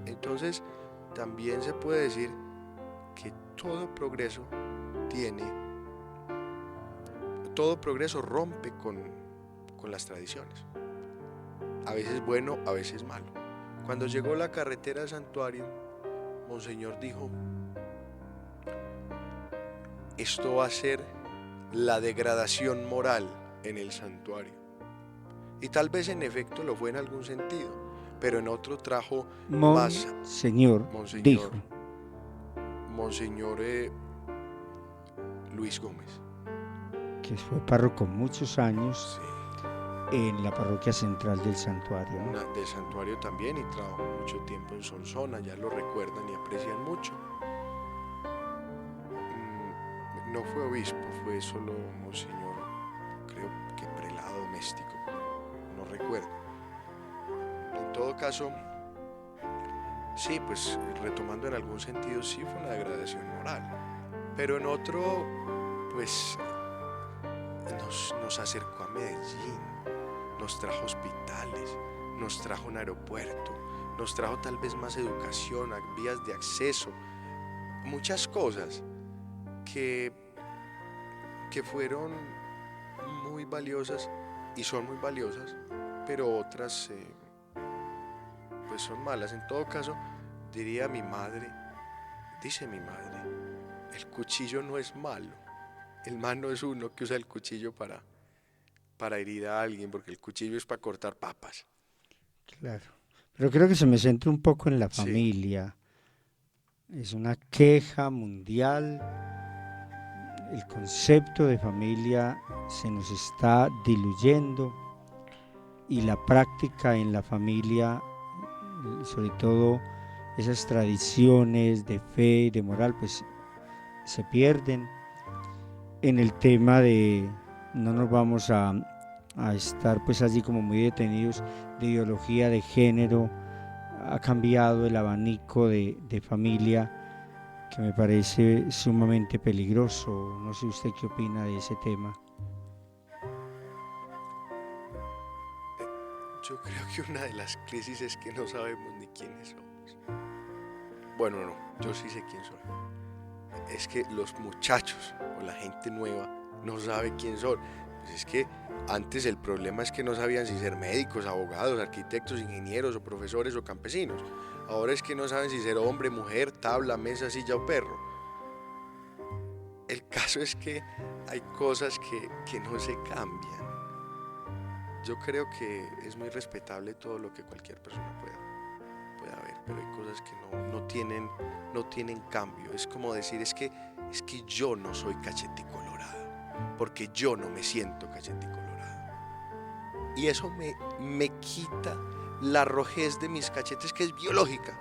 Entonces también se puede decir que todo progreso rompe con las tradiciones, a veces bueno, a veces malo. Cuando llegó la carretera al santuario, Monseñor dijo, esto va a ser la degradación moral en el santuario. Y tal vez en efecto lo fue en algún sentido, pero en otro trajo más. Monseñor dijo. Monseñor Luis Gómez, que fue párroco muchos años, sí, en la parroquia central del santuario, ¿no? Del santuario también, y trabajó mucho tiempo en Solsona, ya lo recuerdan y aprecian mucho. No fue obispo, fue solo monseñor, creo que prelado doméstico, no recuerdo. En todo caso, sí, pues retomando en algún sentido, sí fue una degradación moral, pero en otro, pues nos acercó a Medellín, nos trajo hospitales, nos trajo un aeropuerto, nos trajo tal vez más educación, vías de acceso, muchas cosas que fueron muy valiosas y son muy valiosas, pero otras pues son malas. En todo caso, dice mi madre, el cuchillo no es malo. El malo es uno que usa el cuchillo para herir a alguien, porque el cuchillo es para cortar papas. Claro. Pero creo que se me centra un poco en la Sí, familia. Es una queja mundial. El concepto de familia se nos está diluyendo y la práctica en la familia, sobre todo esas tradiciones de fe y de moral, pues se pierden. En el tema de no nos vamos a estar pues allí como muy detenidos de ideología de género, ha cambiado el abanico de familia que me parece sumamente peligroso. No sé usted qué opina de ese tema. yo creo que una de las crisis es que no sabemos ni quiénes somos. Bueno, no, yo sí sé quién soy. Es que los muchachos o la gente nueva no sabe quién son. Pues es que antes el problema es que no sabían si ser médicos, abogados, arquitectos, ingenieros o profesores o campesinos. Ahora es que no saben si ser hombre, mujer, tabla, mesa, silla o perro. El caso es que hay cosas que no se cambian. Yo creo que es muy respetable todo lo que cualquier persona pueda ver, pero hay cosas que no tienen cambio. Es como decir, es que yo no soy cachete colorado, porque yo no me siento cachete colorado. Y eso me quita la rojez de mis cachetes, que es biológica,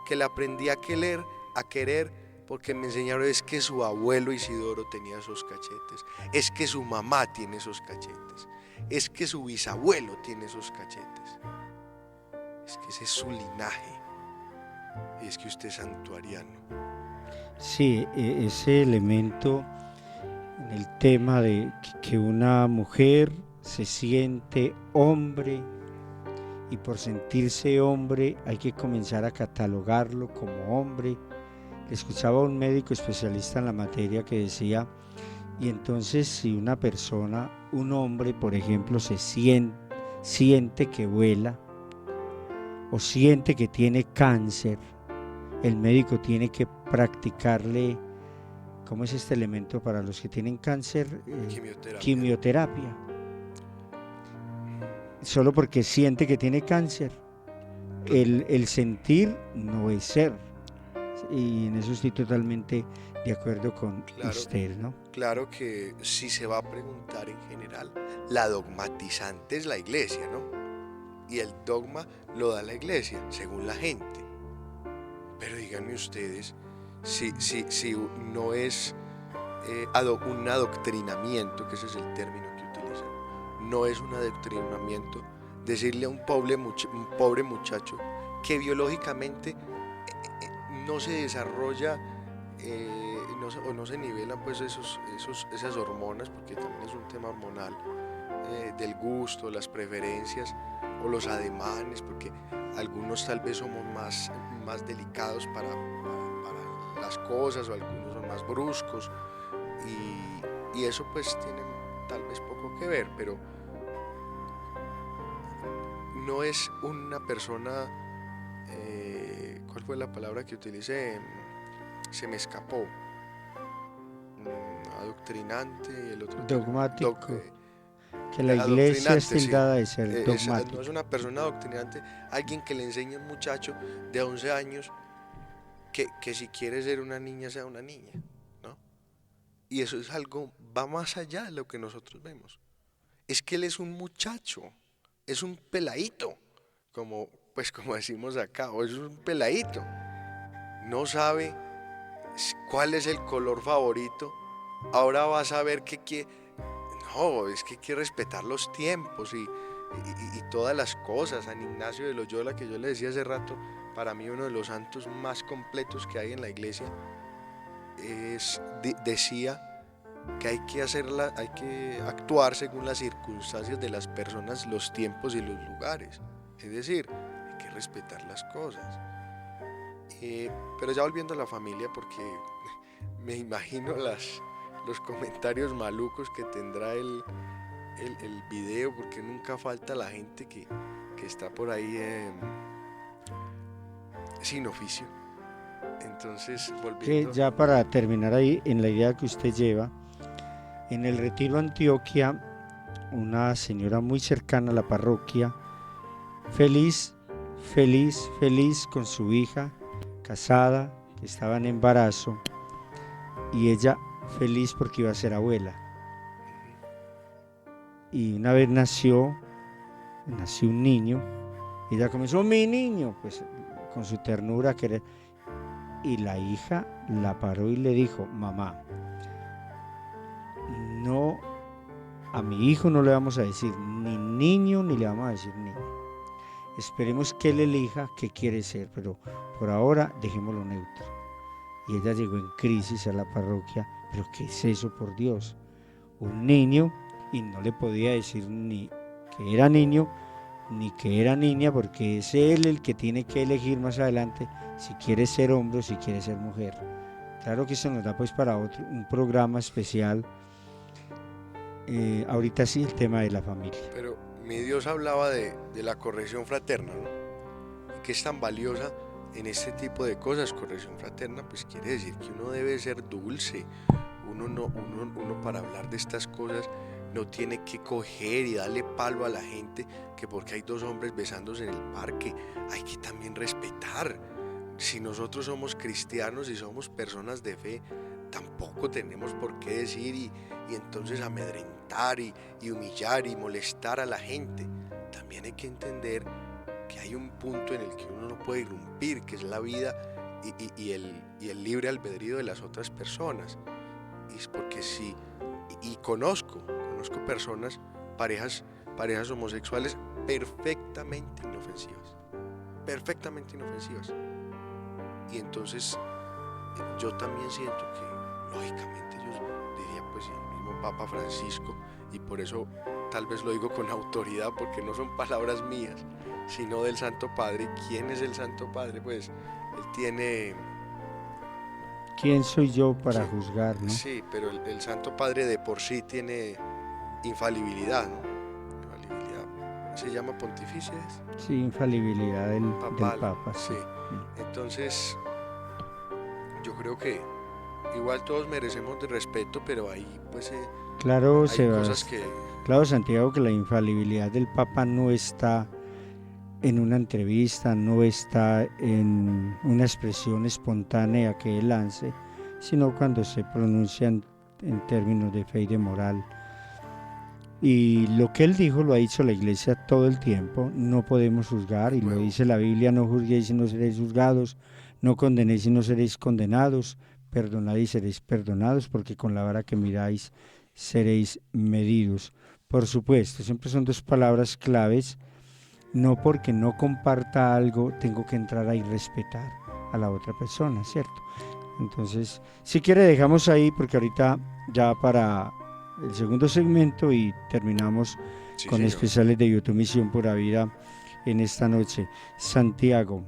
que la aprendí a querer, porque me enseñaron es que su abuelo Isidoro tenía esos cachetes, es que su mamá tiene esos cachetes, es que su bisabuelo tiene esos cachetes, es que ese es su linaje, y es que usted es santuariano. Sí, ese elemento en el tema de que una mujer se siente hombre y por sentirse hombre hay que comenzar a catalogarlo como hombre. Escuchaba a un médico especialista en la materia que decía, y entonces si una persona, un hombre por ejemplo, siente que vuela o siente que tiene cáncer, el médico tiene que practicarle, ¿cómo es este elemento para los que tienen cáncer? Quimioterapia. Quimioterapia. Solo porque siente que tiene cáncer. El sentir no es ser. Y en eso estoy totalmente de acuerdo con Claro, usted, ¿no? claro que si se va a preguntar en general, la dogmatizante es la iglesia, ¿no? Y el dogma lo da la iglesia, según la gente. Pero díganme ustedes, si no es un adoctrinamiento, que ese es el término que utilizan, no es un adoctrinamiento decirle a un pobre muchacho que biológicamente no se desarrolla, o no se nivelan pues esas hormonas, porque también es un tema hormonal, del gusto, las preferencias o los ademanes, porque algunos tal vez somos más delicados para las cosas, o algunos son más bruscos, y eso pues tiene tal vez poco que ver, pero no es una persona, ¿cuál fue la palabra que utilicé? Se me escapó. Adoctrinante, y el otro Dogmático. Que la iglesia es adoctrinante, sí. tildada de ser No es dogmática. una persona adoctrinante, alguien que le enseña a un muchacho de 11 años que si quiere ser una niña, sea una niña, ¿no? Y eso es algo, va más allá de lo que nosotros vemos. Es que él es un muchacho, es un peladito, como decimos acá, o es un peladito. No sabe cuál es el color favorito. Ahora va a saber que no, es que hay que respetar los tiempos y todas las cosas. San Ignacio de Loyola, que yo le decía hace rato, para mí uno de los santos más completos que hay en la iglesia, decía que hay que actuar según las circunstancias de las personas, los tiempos y los lugares. Es decir, hay que respetar las cosas. Pero ya volviendo a la familia, porque me imagino los comentarios malucos que tendrá el video, porque nunca falta la gente que está por ahí sin oficio. Entonces, Que volviendo, ya para terminar ahí, en la idea que usted lleva, en el retiro a Antioquia, una señora muy cercana a la parroquia, feliz, feliz, feliz con su hija, casada, que estaba en embarazo, y ella feliz porque iba a ser abuela. Y una vez nació un niño, y ella comenzó, mi niño, pues con su ternura, a querer, y la hija la paró y le dijo, mamá, no, a mi hijo no le vamos a decir ni niño ni le vamos a decir niña. Esperemos que él elija qué quiere ser, pero por ahora dejémoslo neutro. Y ella llegó en crisis a la parroquia, pero ¿qué es eso, por Dios? Un niño, y no le podía decir ni que era niño ni que era niña, porque es él el que tiene que elegir más adelante si quiere ser hombre o si quiere ser mujer. Claro que eso nos da pues para un programa especial. Ahorita sí el tema de la familia. pero mi Dios hablaba de la corrección fraterna, ¿no? Y que es tan valiosa en este tipo de cosas. Corrección fraterna, pues quiere decir que uno debe ser dulce. Uno para hablar de estas cosas no tiene que coger y darle palo a la gente que porque hay dos hombres besándose en el parque. Hay que también respetar. Si nosotros somos cristianos y somos personas de fe, tampoco tenemos por qué decir y entonces amedrentar y humillar y molestar a la gente. También hay que entender que hay un punto en el que uno no puede irrumpir, que es la vida y el libre albedrío de las otras personas. Y es porque sí, y conozco personas, parejas homosexuales perfectamente inofensivas. Y entonces yo también siento que, lógicamente, yo diría, pues el mismo Papa Francisco, y por eso tal vez lo digo con autoridad, porque no son palabras mías, sino del Santo Padre. ¿Quién es el Santo Padre? Pues él tiene... ¿Quién soy yo para ¿quién? juzgar, no? Sí, pero el Santo Padre de por sí tiene infalibilidad, ¿no? Infalibilidad. ¿Se llama pontificia? Sí, infalibilidad del Papal, Papa, sí. sí. Entonces, yo creo que igual todos merecemos de respeto, pero ahí pues Claro, hay cosas que... claro, Santiago, que la infalibilidad del Papa no está en una entrevista, no está en una expresión espontánea que él lance, sino cuando se pronuncian en términos de fe y de moral. Y lo que él dijo lo ha dicho la iglesia todo el tiempo, no podemos juzgar, y lo Nuevo. dice la Biblia, no juzguéis y no seréis juzgados, no condenéis y no seréis condenados, perdonad y seréis perdonados, porque con la vara que miráis seréis medidos. Por supuesto, siempre son dos palabras claves. No porque no comparta algo tengo que entrar a irrespetar a la otra persona, ¿cierto? Entonces, si quiere dejamos ahí porque ahorita ya para el segundo segmento y terminamos Sí, con señor. especiales de YouTube Misión Pura Vida en esta noche. Santiago,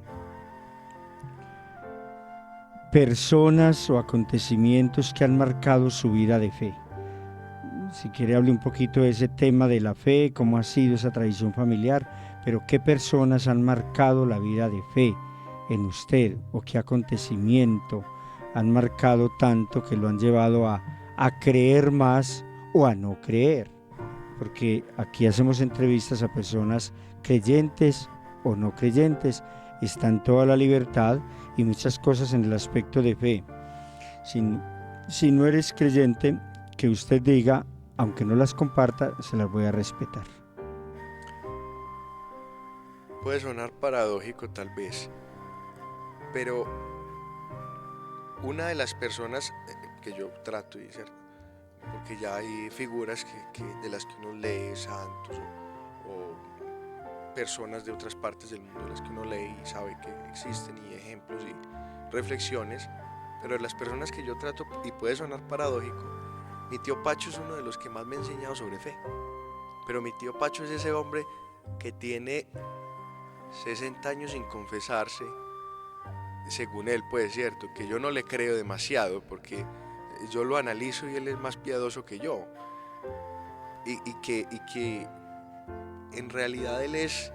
personas o acontecimientos que han marcado su vida de fe. Si quiere hable un poquito de ese tema de la fe, cómo ha sido esa tradición familiar, pero qué personas han marcado la vida de fe en usted o qué acontecimiento han marcado tanto que lo han llevado a creer más o a no creer. Porque aquí hacemos entrevistas a personas creyentes o no creyentes, está en toda la libertad y muchas cosas en el aspecto de fe. Si no eres creyente, que usted diga, aunque no las comparta, se las voy a respetar. Puede sonar paradójico tal vez, pero una de las personas que yo trato de ser, porque ya hay figuras de las que uno lee, santos o personas de otras partes del mundo de las que uno lee y sabe que existen, y ejemplos y reflexiones, pero de las personas que yo trato, y puede sonar paradójico, mi tío Pacho es uno de los que más me ha enseñado sobre fe. Pero mi tío Pacho es ese hombre que tiene 60 años sin confesarse, según él, pues cierto, que yo no le creo demasiado porque yo lo analizo y él es más piadoso que yo. Y que en realidad él es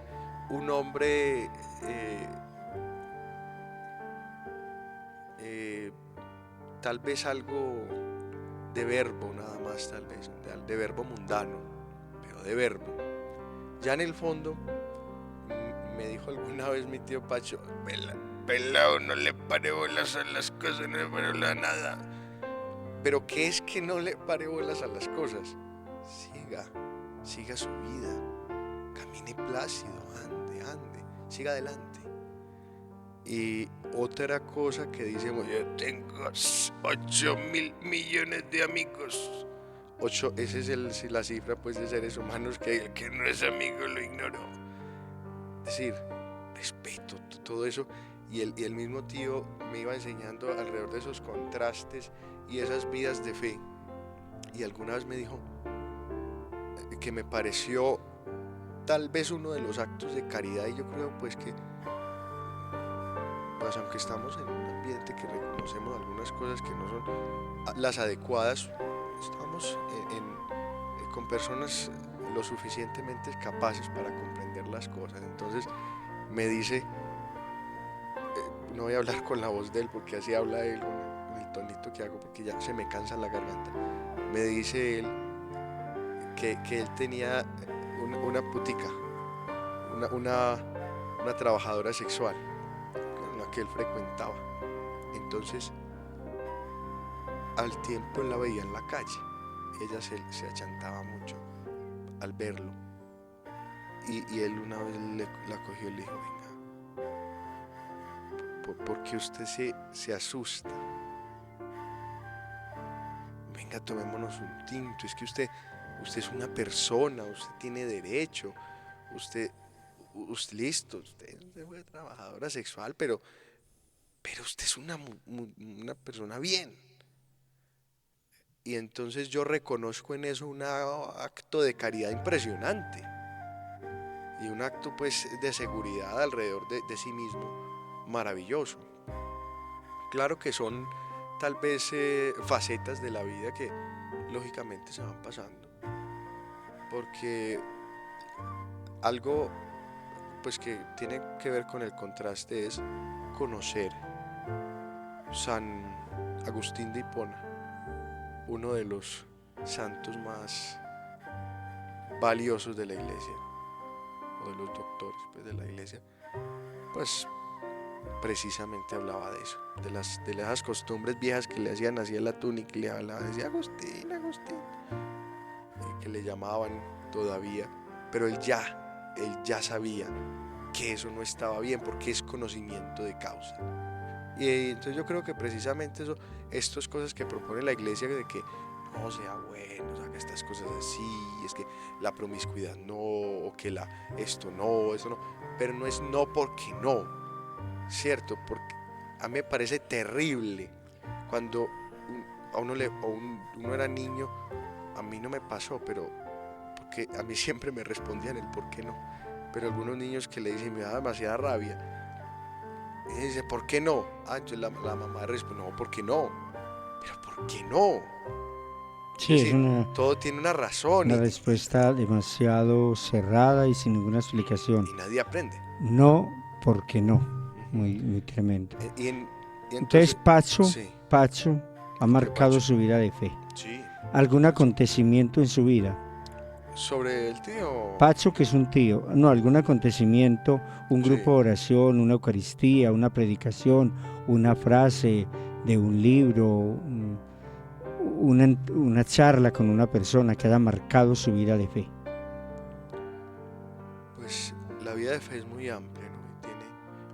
un hombre tal vez algo de verbo nada más, tal vez, de verbo mundano, pero de verbo. Ya en el fondo, me dijo alguna vez mi tío Pacho, pelao, no le pare bolas a las cosas, no le pare bolas a nada. Pero ¿qué es que no le pare bolas a las cosas? Siga su vida, camine plácido, ande, siga adelante. Y otra cosa que decimos, yo tengo 8.000 millones de amigos. 8, esa es la cifra pues de seres humanos que el que no es amigo lo ignoro. Es decir, respeto, todo eso. Y el mismo tío me iba enseñando alrededor de esos contrastes y esas vidas de fe. Y alguna vez me dijo que me pareció tal vez uno de los actos de caridad, y yo creo pues que, pues aunque estamos en un ambiente que reconocemos algunas cosas que no son las adecuadas, estamos con personas lo suficientemente capaces para comprender las cosas. Entonces me dice, no voy a hablar con la voz de él porque así habla él con el tonito que hago porque ya se me cansa la garganta. Me dice él que él tenía una putica, una trabajadora sexual con la que él frecuentaba. Entonces al tiempo él la veía en la calle, ella se achantaba mucho al verlo, y él una vez la cogió y le dijo, venga, ¿por qué usted se asusta? Venga, tomémonos un tinto, es que usted es una persona, usted tiene derecho, usted listo, usted fue trabajadora sexual, pero usted es una persona bien. Y entonces yo reconozco en eso un acto de caridad impresionante y un acto pues de seguridad alrededor de sí mismo maravilloso. Claro que son tal vez facetas de la vida que lógicamente se van pasando, porque algo pues que tiene que ver con el contraste es conocer San Agustín de Hipona, uno de los santos más valiosos de la iglesia, o de los doctores pues, de la iglesia. Pues precisamente hablaba de eso, de las costumbres viejas que le hacían así a la túnica, y le hablaba, decía Agustín, y que le llamaban todavía, pero él ya sabía que eso no estaba bien porque es conocimiento de causa. Y entonces yo creo que precisamente estas cosas que propone la iglesia, de que no sea bueno, haga estas cosas así, es que la promiscuidad no, o que esto no, pero no es no porque no, ¿cierto? Porque a mí me parece terrible cuando uno era niño, a mí no me pasó, pero porque a mí siempre me respondían el por qué no, pero algunos niños que le dicen, me da demasiada rabia, y dice, ¿por qué no? Entonces la mamá responde, no, ¿por qué no? Pero ¿por qué no? Es Sí, es decir, todo tiene una razón una respuesta demasiado cerrada y sin ninguna explicación. y nadie aprende. No, porque no. Muy tremendo. Y Entonces sí, Pacho ha marcado su vida de fe. sí. ¿Algún acontecimiento en su vida? Sobre el tío. Pacho, que es un tío, no, algún acontecimiento, un Sí. grupo de oración, una Eucaristía, una predicación, una frase de un libro, una charla con una persona que haya marcado su vida de fe. Pues la vida de fe es muy amplia, ¿no? Y tiene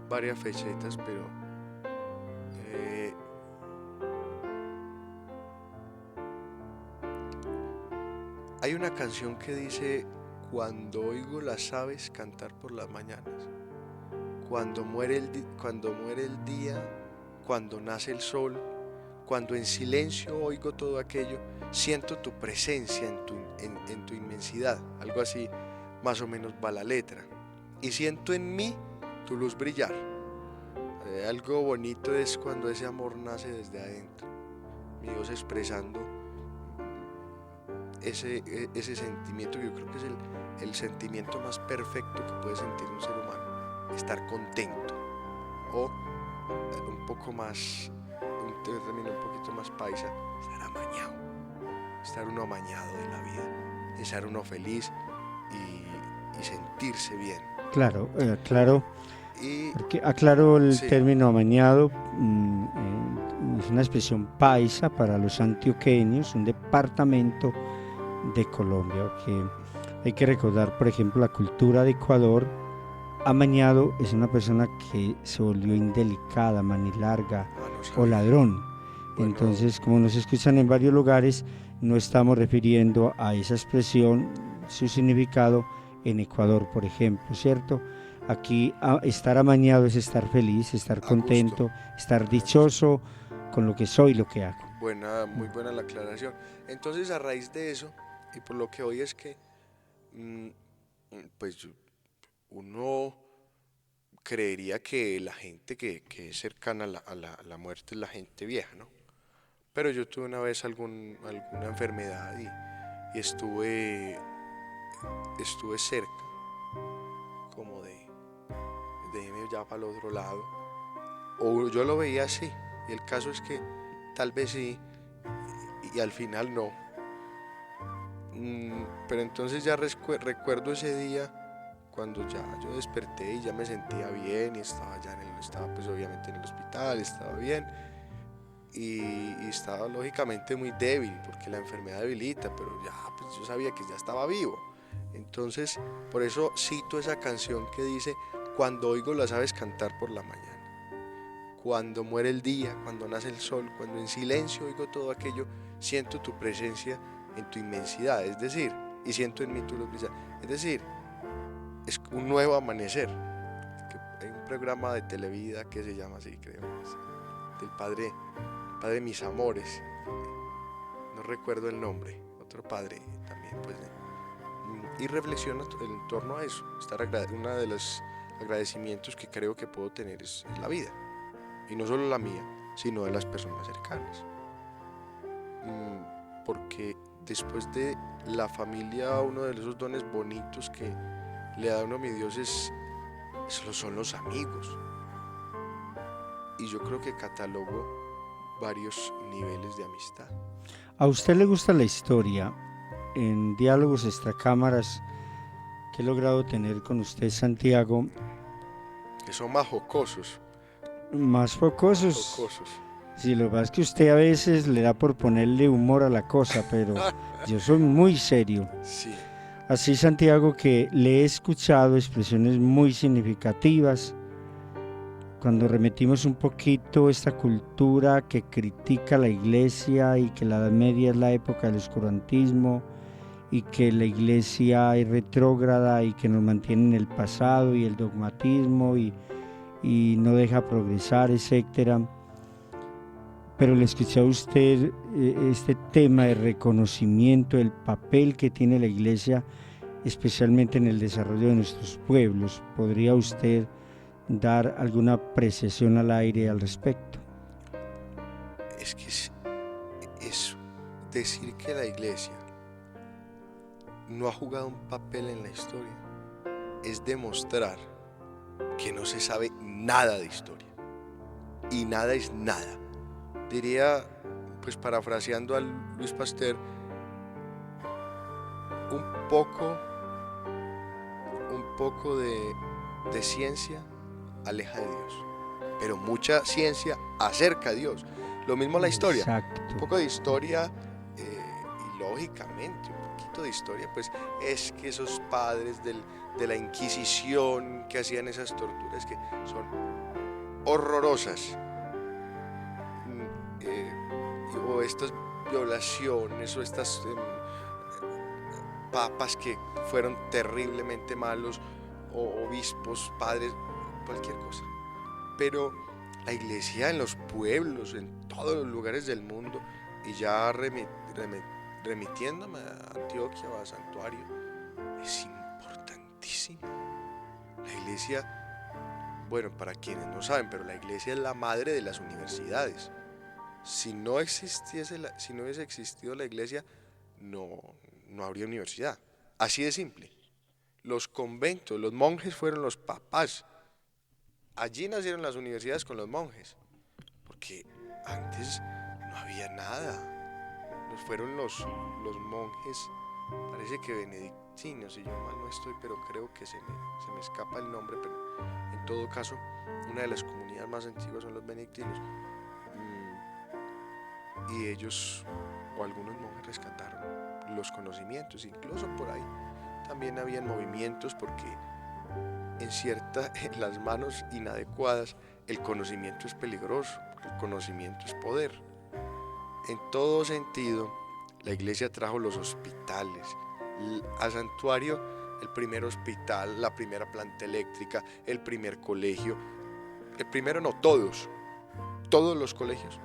varias fechetas, pero hay una canción que dice, cuando oigo las aves cantar por las mañanas, cuando muere el día, cuando nace el sol, cuando en silencio oigo todo aquello, siento tu presencia en tu inmensidad, algo así más o menos va la letra, y siento en mí tu luz brillar. Algo bonito es cuando ese amor nace desde adentro, mi Dios expresando ese sentimiento que yo creo que es el sentimiento más perfecto que puede sentir un ser humano, estar contento, o un poco más, un término un poquito más paisa, estar amañado, estar uno amañado de la vida, estar uno feliz y sentirse bien. Claro, claro. Y Porque aclaro el sí, término amañado, es una expresión paisa para los antioqueños, un departamento de Colombia. Que hay que recordar, por ejemplo, la cultura de Ecuador. Amañado es una persona que se volvió indelicada, manilarga no o sabía. ladrón. Bueno, Entonces, como nos escuchan en varios lugares, no estamos refiriendo a esa expresión, su significado en Ecuador, por ejemplo, ¿cierto? Aquí estar amañado es estar feliz, estar a gusto, contento, estar a gusto. dichoso con lo que soy y lo que hago. Buena, muy buena la aclaración. Entonces, a raíz de eso, y por lo que hoy es que, mm, pues uno creería que la gente que es cercana a la muerte es la gente vieja, ¿no? Pero yo tuve una vez alguna enfermedad y estuve cerca, como de irme ya para el otro lado. O yo lo veía así, y el caso es que tal vez sí, y al final no. Pero entonces ya recuerdo ese día cuando ya yo desperté y ya me sentía bien y estaba pues obviamente en el hospital, estaba bien y estaba lógicamente muy débil porque la enfermedad debilita, pero ya pues yo sabía que ya estaba vivo. Entonces, por eso cito esa canción que dice, cuando oigo las aves cantar por la mañana, cuando muere el día, cuando nace el sol, cuando en silencio oigo todo aquello, siento tu presencia en tu inmensidad, es decir, y siento en mí tu luz brillante. Es decir, es un nuevo amanecer. Hay un programa de Televida que se llama así, creo, del padre Mis Amores, no recuerdo el nombre, otro padre también, pues, y reflexiona en torno a eso. Uno de los agradecimientos que creo que puedo tener es la vida, y no solo la mía, sino de las personas cercanas. Porque después de la familia, uno de esos dones bonitos que le da a uno mi Dios son los amigos. Y yo creo que catalogo varios niveles de amistad. ¿A usted le gusta la historia? En diálogos extracámaras que he logrado tener con usted, Santiago, Que son más jocosos, más focosos. jocosos. Sí, lo que pasa es que usted a veces le da por ponerle humor a la cosa, pero yo soy muy serio. Sí, Así, Santiago, que le he escuchado expresiones muy significativas cuando remetimos un poquito esta cultura que critica la iglesia y que la Edad Media es la época del oscurantismo y que la iglesia es retrógrada y que nos mantiene en el pasado y el dogmatismo y no deja progresar, etcétera. Pero le escuché a usted este tema de reconocimiento del papel que tiene la iglesia, especialmente en el desarrollo de nuestros pueblos. ¿Podría usted dar alguna apreciación al aire al respecto? es que es decir que la iglesia no ha jugado un papel en la historia, es demostrar que no se sabe nada de historia. Y nada es nada. Diría, pues parafraseando a Luis Pasteur, un poco, de ciencia aleja de Dios, pero mucha ciencia acerca a Dios. Lo mismo la historia, Exacto. un poco de historia y lógicamente un poquito de historia, pues es que esos padres de la Inquisición que hacían esas torturas que son horrorosas, o estas violaciones o estas papas que fueron terriblemente malos, o obispos, padres, cualquier cosa. Pero la iglesia en los pueblos, en todos los lugares del mundo, y ya remitiéndome a Antioquia o a Santuario, es importantísimo. La iglesia, bueno, para quienes no saben, pero la iglesia es la madre de las universidades. Si no hubiese existido la iglesia, no habría universidad. Así de simple. Los conventos, los monjes fueron los papás. Allí nacieron las universidades con los monjes, porque antes no había nada. Fueron los monjes, parece que benedictinos, si yo mal no estoy, pero creo que se me escapa el nombre, pero en todo caso, una de las comunidades más antiguas son los benedictinos. Y ellos, o algunos monjes, rescataron los conocimientos. Incluso por ahí también habían movimientos, porque en las manos inadecuadas el conocimiento es peligroso, porque el conocimiento es poder. En todo sentido, la iglesia trajo los hospitales a Santuario, el primer hospital, la primera planta eléctrica, el primer colegio, el primero no, todos los colegios.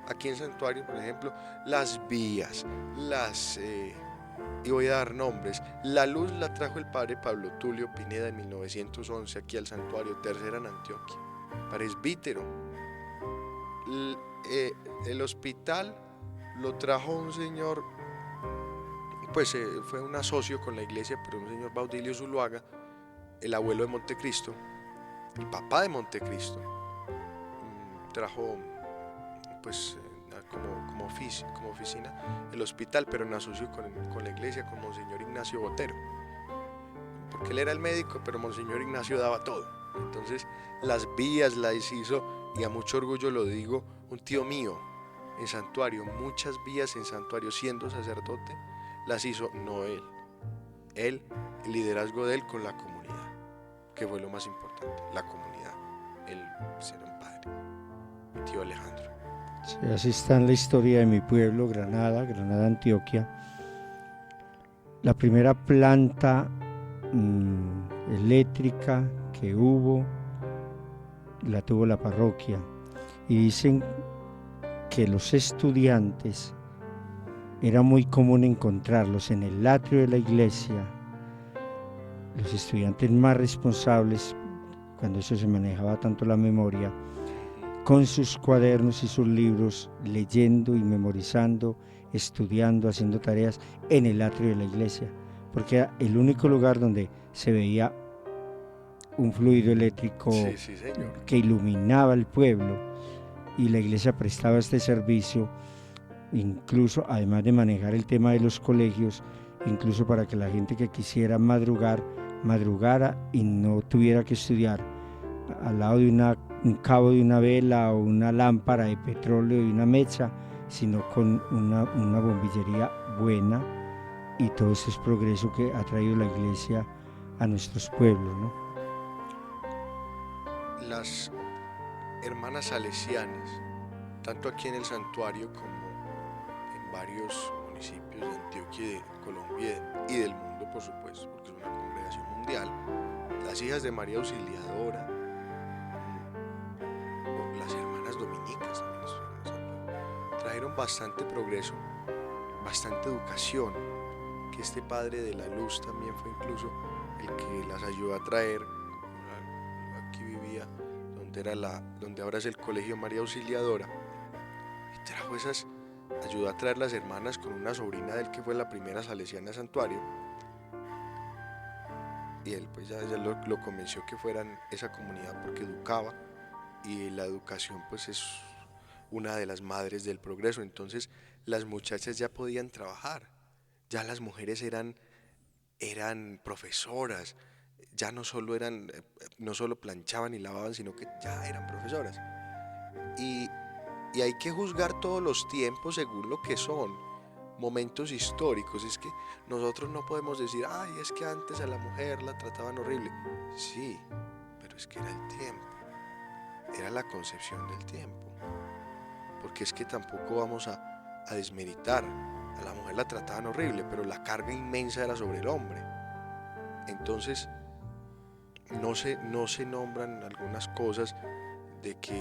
Aquí en Santuario, por ejemplo, las vías, y voy a dar nombres, la luz la trajo el padre Pablo Tulio Pineda en 1911 aquí al Santuario, tercera en Antioquia, presbítero. El hospital lo trajo un señor, pues fue un asocio con la iglesia, pero un señor Baudilio Zuluaga, el abuelo de Montecristo, el papá de Montecristo, trajo pues como oficina el hospital, pero en asocio con la iglesia, con Monseñor Ignacio Botero, porque él era el médico, pero Monseñor Ignacio daba todo. Entonces las vías las hizo, y a mucho orgullo lo digo, un tío mío en Santuario. Muchas vías en Santuario, siendo sacerdote, las hizo no él, el liderazgo de él con la comunidad, que fue lo más importante, la comunidad, el ser un padre, mi tío Alejandro. Sí, así está en la historia de mi pueblo, Granada, Antioquia. La primera planta eléctrica que hubo la tuvo la parroquia, y dicen que los estudiantes era muy común encontrarlos en el atrio de la iglesia, los estudiantes más responsables, cuando eso se manejaba tanto la memoria, con sus cuadernos y sus libros, leyendo y memorizando, estudiando, haciendo tareas en el atrio de la iglesia, porque era el único lugar donde se veía un fluido eléctrico que iluminaba el pueblo, y la iglesia prestaba este servicio, incluso además de manejar el tema de los colegios, incluso para que la gente que quisiera madrugara y no tuviera que estudiar al lado de un cabo de una vela o una lámpara de petróleo y una mecha, sino con una bombillería buena. Y todo ese es progreso que ha traído la iglesia a nuestros pueblos, ¿no? Las hermanas salesianas, tanto aquí en el Santuario como en varios municipios de Antioquia, de Colombia y del mundo, por supuesto, porque es una congregación mundial, las hijas de María Auxiliadora, las hermanas dominicas también estuvieron en el Santuario, trajeron bastante progreso, bastante educación, que este padre de la luz también fue incluso el que las ayudó a traer. Aquí vivía donde ahora es el Colegio María Auxiliadora, y trajo ayudó a traer las hermanas con una sobrina de él que fue la primera salesiana de Santuario, y él pues ya lo convenció que fueran esa comunidad porque educaba, y la educación pues es una de las madres del progreso. Entonces las muchachas ya podían trabajar, ya las mujeres eran profesoras, ya no solo planchaban y lavaban, sino que ya eran profesoras. Y hay que juzgar todos los tiempos según lo que son momentos históricos. Es que nosotros no podemos decir, ay, es que antes a la mujer la trataban horrible. Sí, pero es que era el tiempo, era la concepción del tiempo. Porque es que tampoco vamos a desmeritar, a la mujer la trataban horrible, pero la carga inmensa era sobre el hombre. Entonces no se nombran algunas cosas de que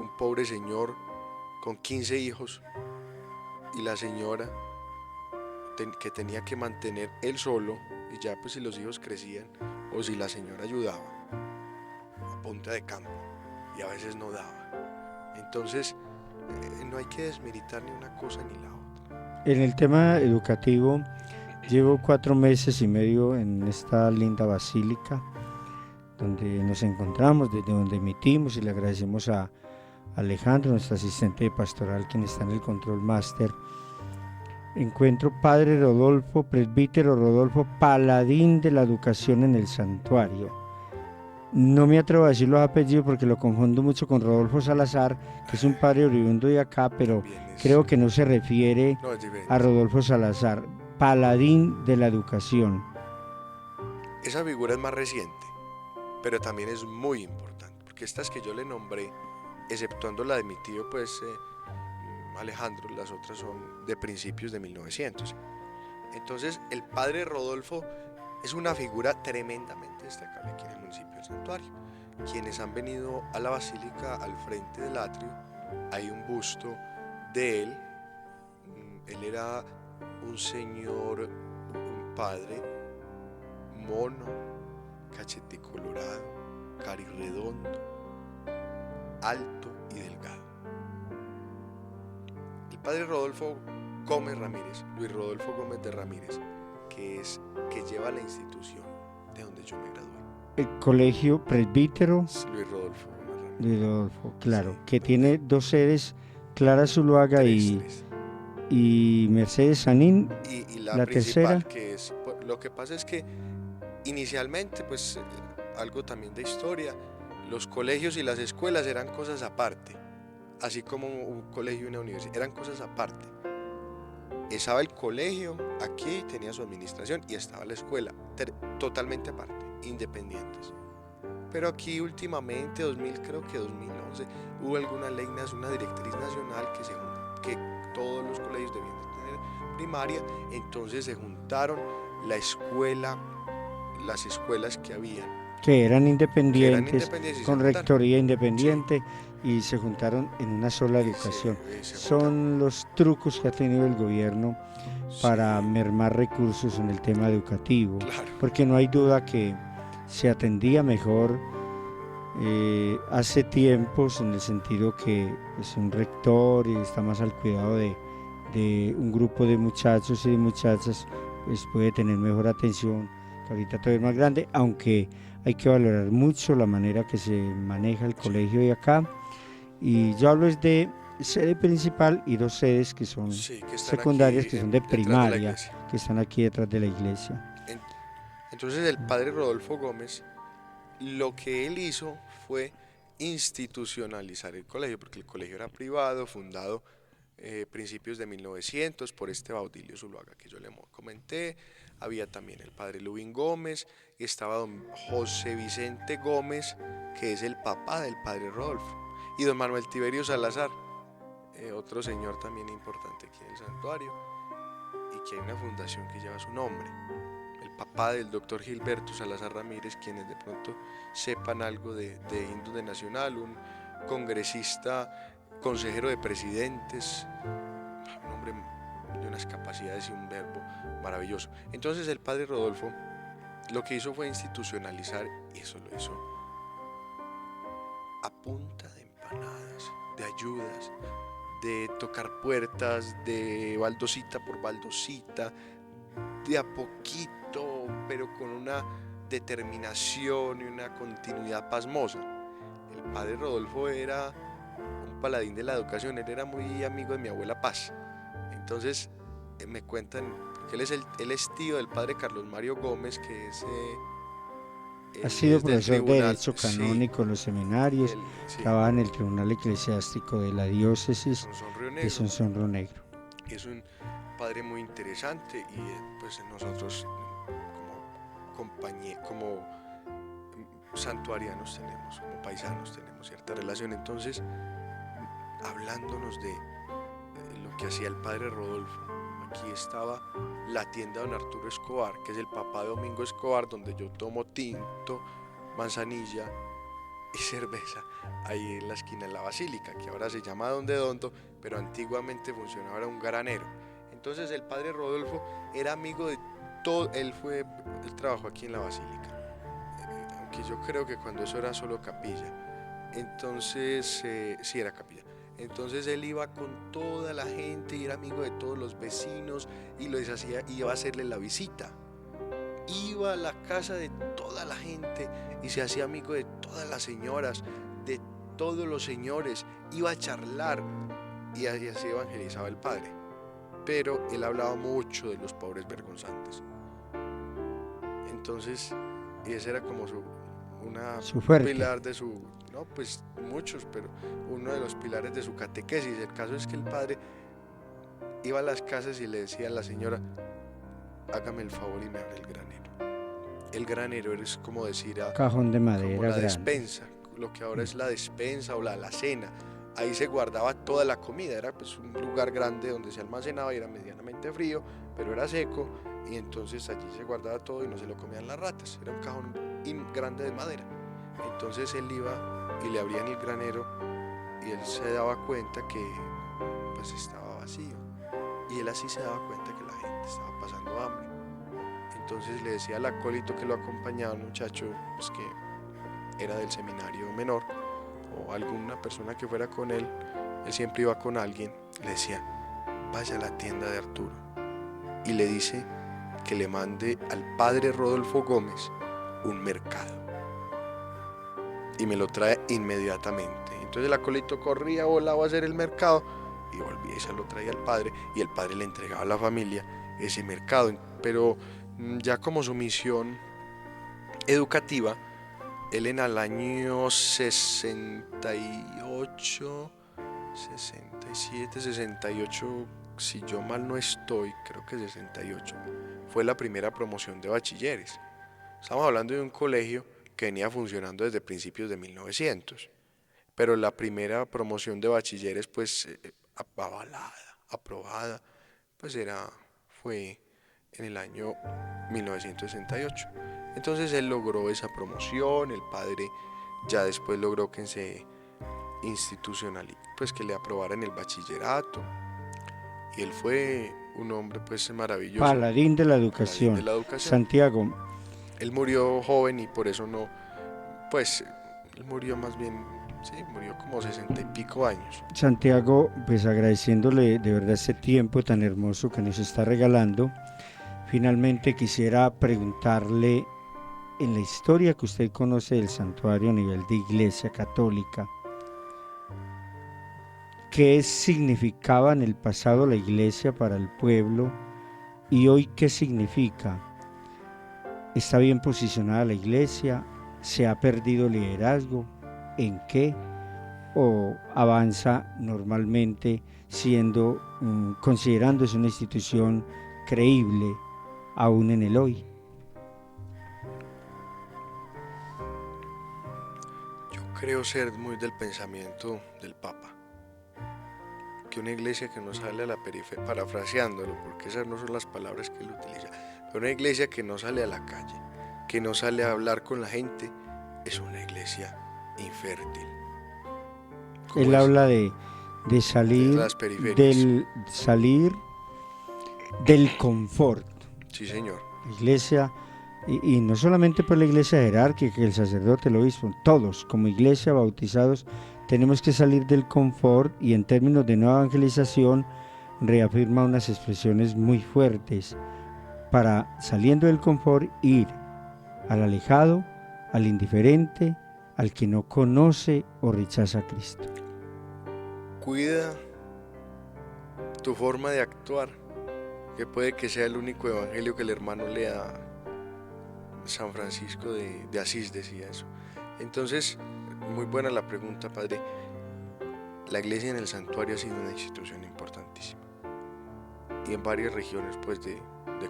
un pobre señor con 15 hijos y la señora que tenía que mantener él solo, y ya pues si los hijos crecían o si la señora ayudaba a punta de campo, y a veces no daba. Entonces no hay que desmeritar ni una cosa ni la otra. En el tema educativo, llevo 4 meses y medio en esta linda basílica donde nos encontramos, desde donde emitimos, y le agradecemos a Alejandro, nuestro asistente de pastoral, quien está en el control máster. Encuentro Padre Rodolfo, presbítero Rodolfo, paladín de la educación en el santuario. No me atrevo a decir los apellidos porque lo confundo mucho con Rodolfo Salazar, que es un padre oriundo de acá, pero creo que no se refiere a Rodolfo Salazar, paladín de la educación. Esa figura es más reciente, pero también es muy importante, porque estas que yo le nombré, exceptuando la de mi tío, pues Alejandro, las otras son de principios de 1900. Entonces, el padre Rodolfo es una figura tremendamente destacable aquí en el municipio del Santuario. Quienes han venido a la basílica, al frente del atrio, hay un busto de él. Él era un señor, un padre mono, cachete colorado, carirredondo, alto y delgado. El padre Rodolfo Gómez Ramírez, Luis Rodolfo Gómez de Ramírez, que lleva la institución de donde yo me gradué. El colegio presbítero Luis Rodolfo Gómez Ramírez. Luis Rodolfo, claro, Sí, que tiene dos sedes, Clara Zuluaga y Mercedes Sanín, y la la principal, tercera. que es, lo que pasa es que inicialmente, pues algo también de historia, los colegios y las escuelas eran cosas aparte, así como un colegio y una universidad, eran cosas aparte. Estaba el colegio, aquí tenía su administración, y estaba la escuela, totalmente aparte, independientes. Pero aquí últimamente, creo que 2011, hubo alguna ley, una directriz nacional que todos los colegios debían de tener primaria, entonces se juntaron la escuela, las escuelas que habían. Que eran independientes, con rectoría independiente, sí, y se juntaron en una sola educación. Son los trucos que ha tenido el gobierno para mermar recursos en el tema educativo, claro, porque no hay duda que se atendía mejor hace tiempos, en el sentido que es un rector y está más al cuidado de un grupo de muchachos y de muchachas, pues puede tener mejor atención, que ahorita todo es más grande, aunque hay que valorar mucho la manera que se maneja el colegio de acá. Y yo hablo de sede principal y dos sedes que son que secundarias, que son de primaria, que están aquí detrás de la iglesia. Entonces el padre Rodolfo Gómez, lo que él hizo fue institucionalizar el colegio, porque el colegio era privado, fundado principios de 1900 por este Baudilio Zuluaga que yo le comenté. Había también el padre Lubín Gómez, y estaba don José Vicente Gómez, que es el papá del padre Rodolfo, y don Manuel Tiberio Salazar, otro señor también importante aquí en el santuario, y que hay una fundación que lleva su nombre. El papá del doctor Gilberto Salazar Ramírez, quienes de pronto sepan algo de Indus de Nacional, un congresista, consejero de presidentes, un hombre de unas capacidades y un verbo maravilloso. Entonces el padre Rodolfo lo que hizo fue institucionalizar, y eso lo hizo a punta de empanadas, de ayudas, de tocar puertas, de baldosita por baldosita, de a poquito, pero con una determinación y una continuidad pasmosa. El padre Rodolfo era un paladín de la educación, él era muy amigo de mi abuela Paz. Entonces me cuentan, porque él es tío del padre Carlos Mario Gómez, que es ha sido profesor de Derecho Canónico en los seminarios, trabaja en el Tribunal Eclesiástico de la Diócesis de Sonsonro Negro. Es un padre muy interesante, y pues nosotros como santuarianos tenemos, como paisanos tenemos cierta relación. Entonces, hablándonos de lo que hacía el padre Rodolfo, aquí estaba la tienda de don Arturo Escobar, que es el papá de Domingo Escobar, donde yo tomo tinto, manzanilla y cerveza, ahí en la esquina de la basílica, que ahora se llama Don de Dondo, pero antiguamente funcionaba, era un granero. Entonces el padre Rodolfo era amigo de todo, él trabajó aquí en la basílica, aunque yo creo que cuando eso era solo capilla, entonces sí era capilla. Entonces él iba con toda la gente y era amigo de todos los vecinos, y iba a hacerle la visita. Iba a la casa de toda la gente y se hacía amigo de todas las señoras, de todos los señores, iba a charlar y así evangelizaba el padre. Pero él hablaba mucho de los pobres vergonzantes. Entonces, y ese era como Su fuerte. pilar de su, no pues muchos, pero uno de los pilares de su catequesis. El caso es que el padre iba a las casas y le decía a la señora: hágame el favor y me abre el granero. El granero es como decir Cajón de madera como la grande. despensa, lo que ahora es la despensa o la alacena. Ahí se guardaba toda la comida, era pues un lugar grande donde se almacenaba y era medianamente frío, pero era seco, y entonces allí se guardaba todo y no se lo comían las ratas. Era un cajón grande de madera. Entonces él iba y le abrían el granero y él se daba cuenta que pues estaba vacío, y él así se daba cuenta que la gente estaba pasando hambre. Entonces le decía al acólito que lo acompañaba, un muchacho pues, que era del seminario menor, o alguna persona que fuera con él siempre iba con alguien, le decía: vaya a la tienda de Arturo y le dice que le mande al padre Rodolfo Gómez un mercado y me lo trae inmediatamente. Entonces el acólito corría, volaba a hacer el mercado y volvía y se lo traía al padre, y el padre le entregaba a la familia ese mercado. Pero ya como su misión educativa, él en el año 68, 67, 68, si yo mal no estoy, creo que 68, fue la primera promoción de bachilleres. Estamos hablando de un colegio que venía funcionando desde principios de 1900, pero la primera promoción de bachilleres, pues avalada, aprobada, pues fue en el año 1968. Entonces él logró esa promoción, el padre ya después logró que se institucionalizara, pues que le aprobaran el bachillerato, y él fue un hombre pues maravilloso. Paladín de la educación. Paladín de la educación. Santiago. Él murió joven y por eso no, pues él murió más bien, sí, murió como 60 y pico años. Santiago, pues agradeciéndole de verdad este tiempo tan hermoso que nos está regalando, finalmente quisiera preguntarle, en la historia que usted conoce del santuario a nivel de Iglesia Católica, ¿qué significaba en el pasado la Iglesia para el pueblo y hoy qué significa? ¿Está bien posicionada la Iglesia? ¿Se ha perdido liderazgo? ¿En qué? ¿O avanza normalmente siendo, considerándose una institución creíble aún en el hoy? Yo creo ser muy del pensamiento del Papa, que una iglesia que no sale a la periferia, parafraseándolo, porque esas no son las palabras que él utiliza, pero una iglesia que no sale a la calle, que no sale a hablar con la gente, es una iglesia infértil. Él habla de salir, del confort. Sí, señor. La iglesia, y no solamente por la iglesia jerárquica, el sacerdote, el obispo, todos como iglesia bautizados tenemos que salir del confort, y en términos de nueva evangelización reafirma unas expresiones muy fuertes para, saliendo del confort, ir al alejado, al indiferente, al que no conoce o rechaza a Cristo. Cuida tu forma de actuar, que puede que sea el único evangelio que el hermano lea. San Francisco de Asís decía eso. Entonces, muy buena la pregunta, padre. La iglesia en el santuario ha sido una institución importantísima, y en varias regiones pues de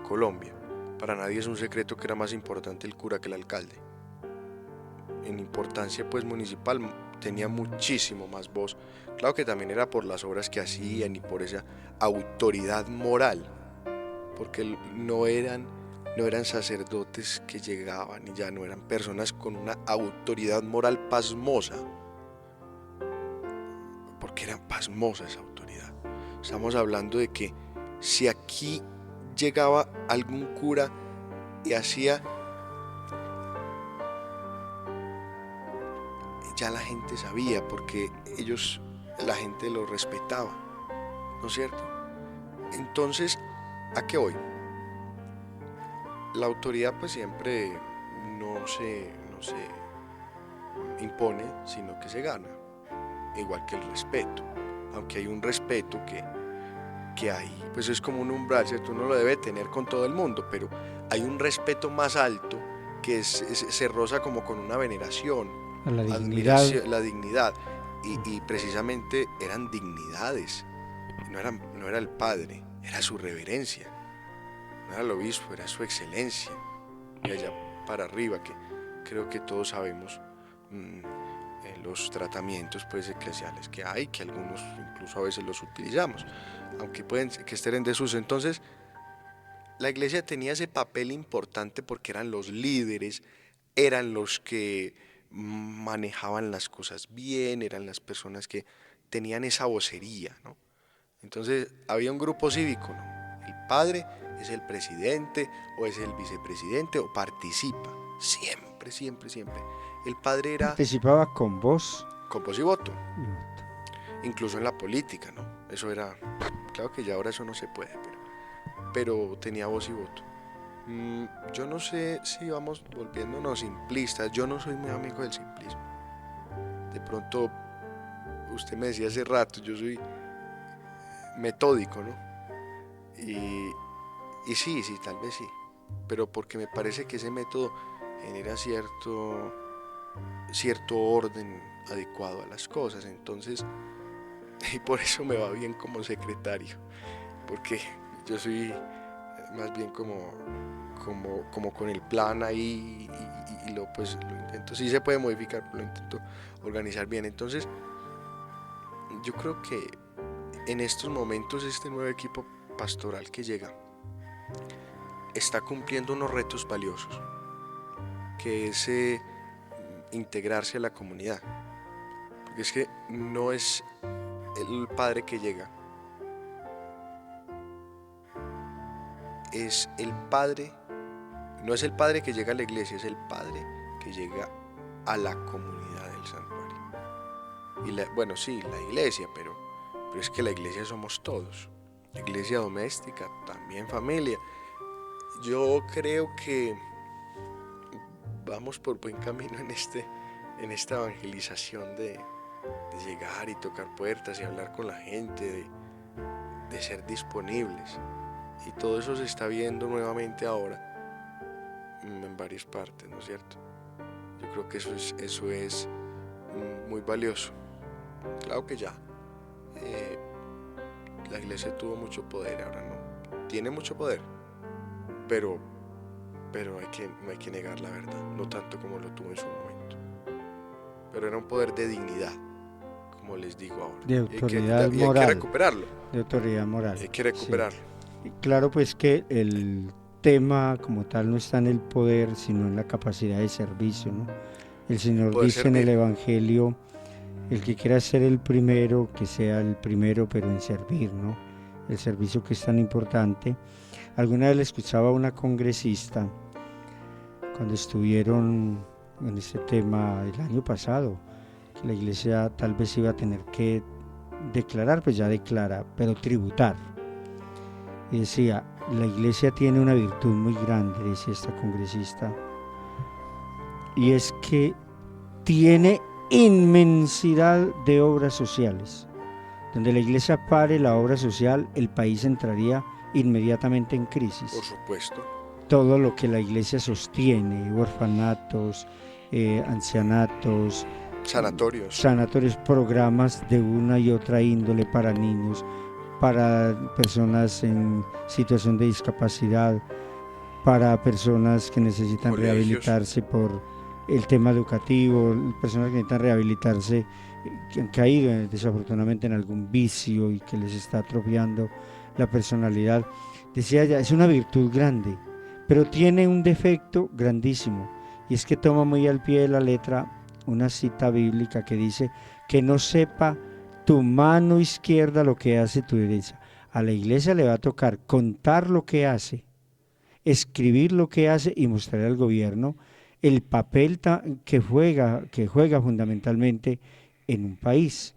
Colombia. Para nadie es un secreto que era más importante el cura que el alcalde. En importancia pues municipal tenía muchísimo más voz. Claro que también era por las obras que hacían y por esa autoridad moral, porque no eran sacerdotes que llegaban y ya no eran personas con una autoridad moral pasmosa, porque era pasmosa esa autoridad. Estamos hablando de que si aquí llegaba algún cura y hacía, ya la gente sabía, porque la gente lo respetaba, ¿no es cierto? Entonces, ¿a qué voy? La autoridad pues siempre no se impone, sino que se gana. igual que el respeto, aunque hay un respeto que hay, pues es como un umbral, ¿cierto? Uno lo debe tener con todo el mundo, pero hay un respeto más alto que se roza como con una veneración, A la dignidad. admiración, la dignidad, y precisamente eran dignidades, no era el padre, era su reverencia, no era el obispo, era su excelencia, y allá para arriba, que creo que todos sabemos los tratamientos pues eclesiales que hay, que algunos incluso a veces los utilizamos, aunque pueden que estén en desuso. Entonces la iglesia tenía ese papel importante porque eran los líderes, eran los que manejaban las cosas bien, eran las personas que tenían esa vocería, ¿no? Entonces había un grupo cívico, ¿no? El padre es el presidente o es el vicepresidente o participa, siempre, siempre, siempre. El padre era Participaba con voz con voz y voto, y voto. incluso en la política, ¿no? Eso era, claro que ya ahora eso no se puede, pero tenía voz y voto. Yo no sé si vamos volviéndonos simplistas, yo no soy muy amigo del simplismo. De pronto, usted me decía hace rato, yo soy metódico, ¿no? Y sí, tal vez sí, pero porque me parece que ese método genera cierto orden adecuado a las cosas, entonces, y por eso me va bien como secretario, porque yo soy más bien como con el plan ahí y lo intento, sí se puede modificar, pero lo intento organizar bien. Entonces yo creo que en estos momentos este nuevo equipo pastoral que llega está cumpliendo unos retos valiosos, que es integrarse a la comunidad, porque es que no es el padre que llega, es el padre, no es el padre que llega a la iglesia, es el padre que llega a la comunidad del santuario. Y bueno, sí, la iglesia, pero es que la iglesia somos todos, la iglesia doméstica, también familia. Yo creo que vamos por buen camino en esta evangelización de llegar y tocar puertas y hablar con la gente, de ser disponibles. Y todo eso se está viendo nuevamente ahora en varias partes, ¿no es cierto? Yo creo que eso es muy valioso. Claro que ya la iglesia tuvo mucho poder, ahora no. Tiene mucho poder, pero no hay que negar la verdad, no tanto como lo tuvo en su momento. Pero era un poder de dignidad, como les digo ahora. De autoridad moral. Hay que recuperarlo. De autoridad moral. Hay que recuperarlo. Sí. Claro, pues que el tema como tal no está en el poder, sino en la capacidad de servicio, ¿no? El Señor Poder dice servir. en el Evangelio, el que quiera ser el primero, que sea el primero, pero en servir, ¿no? El servicio que es tan importante. Alguna vez le escuchaba a una congresista, cuando estuvieron en este tema el año pasado, que la iglesia tal vez iba a tener que declarar, pues ya declara, pero tributar. Y decía, la iglesia tiene una virtud muy grande, decía esta congresista, y es que tiene inmensidad de obras sociales. Donde la iglesia pare la obra social, el país entraría inmediatamente en crisis. Por supuesto. Todo lo que la iglesia sostiene, orfanatos, ancianatos, sanatorios, programas de una y otra índole para niños, para personas en situación de discapacidad, para personas que necesitan colegios, rehabilitarse por el tema educativo, personas que necesitan rehabilitarse, que han caído desafortunadamente en algún vicio y que les está atrofiando la personalidad. Decía ella, es una virtud grande, pero tiene un defecto grandísimo, y es que toma muy al pie de la letra una cita bíblica que dice que no sepa tu mano izquierda lo que hace tu derecha. A la iglesia le va a tocar contar lo que hace, escribir lo que hace y mostrar al gobierno el papel que juega fundamentalmente en un país.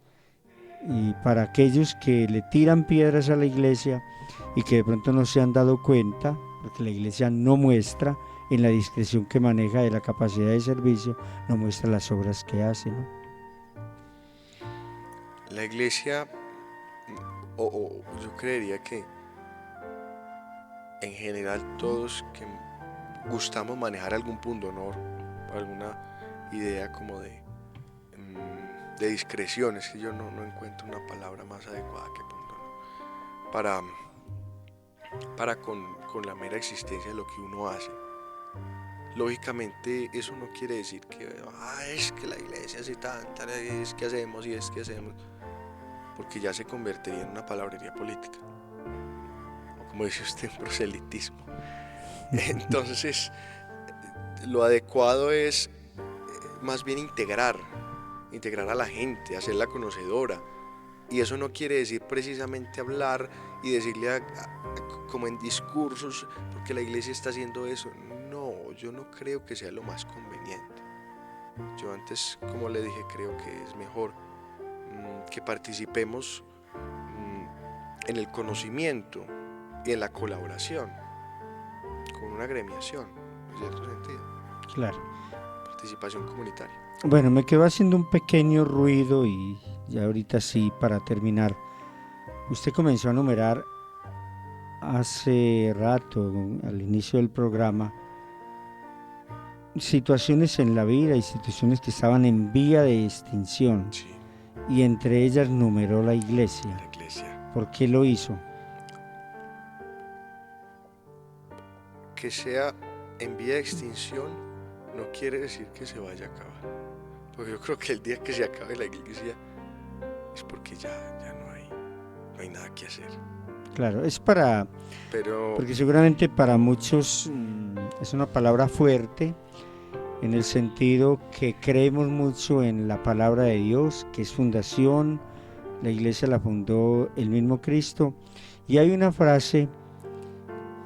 Y para aquellos que le tiran piedras a la iglesia y que de pronto no se han dado cuenta, porque la iglesia no muestra en la discreción que maneja de la capacidad de servicio, no muestra las obras que hace, ¿no? La iglesia, o yo creería que en general todos que gustamos manejar algún punto honor, alguna idea como de discreción, es que yo no encuentro una palabra más adecuada que punto honor, para con la mera existencia de lo que uno hace. Lógicamente eso no quiere decir que es que la iglesia hace tanta, es que hacemos y es que hacemos, porque ya se convertiría en una palabrería política, o como dice usted, un proselitismo. Entonces, lo adecuado es más bien integrar a la gente, hacerla conocedora. Y eso no quiere decir precisamente hablar y decirle como en discursos, porque la iglesia está haciendo eso. No, yo no creo que sea lo más conveniente. Yo antes, como le dije, creo que es mejor que participemos en el conocimiento y en la colaboración, con una agremiación, en cierto sentido. Claro. Participación comunitaria. Bueno, me quedó haciendo un pequeño ruido y ya ahorita sí, para terminar. Usted comenzó a numerar hace rato, al inicio del programa, situaciones en la vida, instituciones que estaban en vía de extinción. Sí. Y entre ellas numeró la iglesia. La iglesia. ¿Por qué lo hizo? Que sea en vía de extinción no quiere decir que se vaya a acabar. Porque yo creo que el día que se acabe la iglesia es porque ya no hay nada que hacer. Claro, es Pero porque seguramente para muchos es una palabra fuerte, en el sentido que creemos mucho en la palabra de Dios, que es fundación, la iglesia la fundó el mismo Cristo, y hay una frase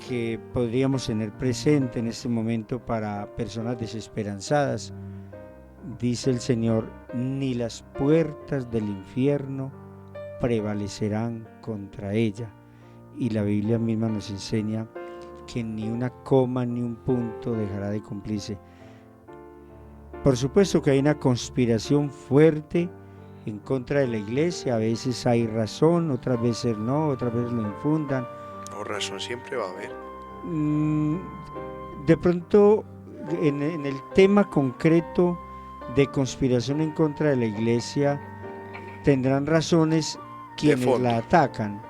que podríamos tener presente en este momento para personas desesperanzadas. Dice el Señor: ni las puertas del infierno prevalecerán contra ella. Y la Biblia misma nos enseña que ni una coma ni un punto dejará de cumplirse. Por supuesto que hay una conspiración fuerte en contra de la iglesia. A veces hay razón, otras veces no, otras veces lo infundan. no, razón siempre va a haber. De pronto, en el tema concreto de conspiración en contra de la iglesia, tendrán razones quienes la atacan,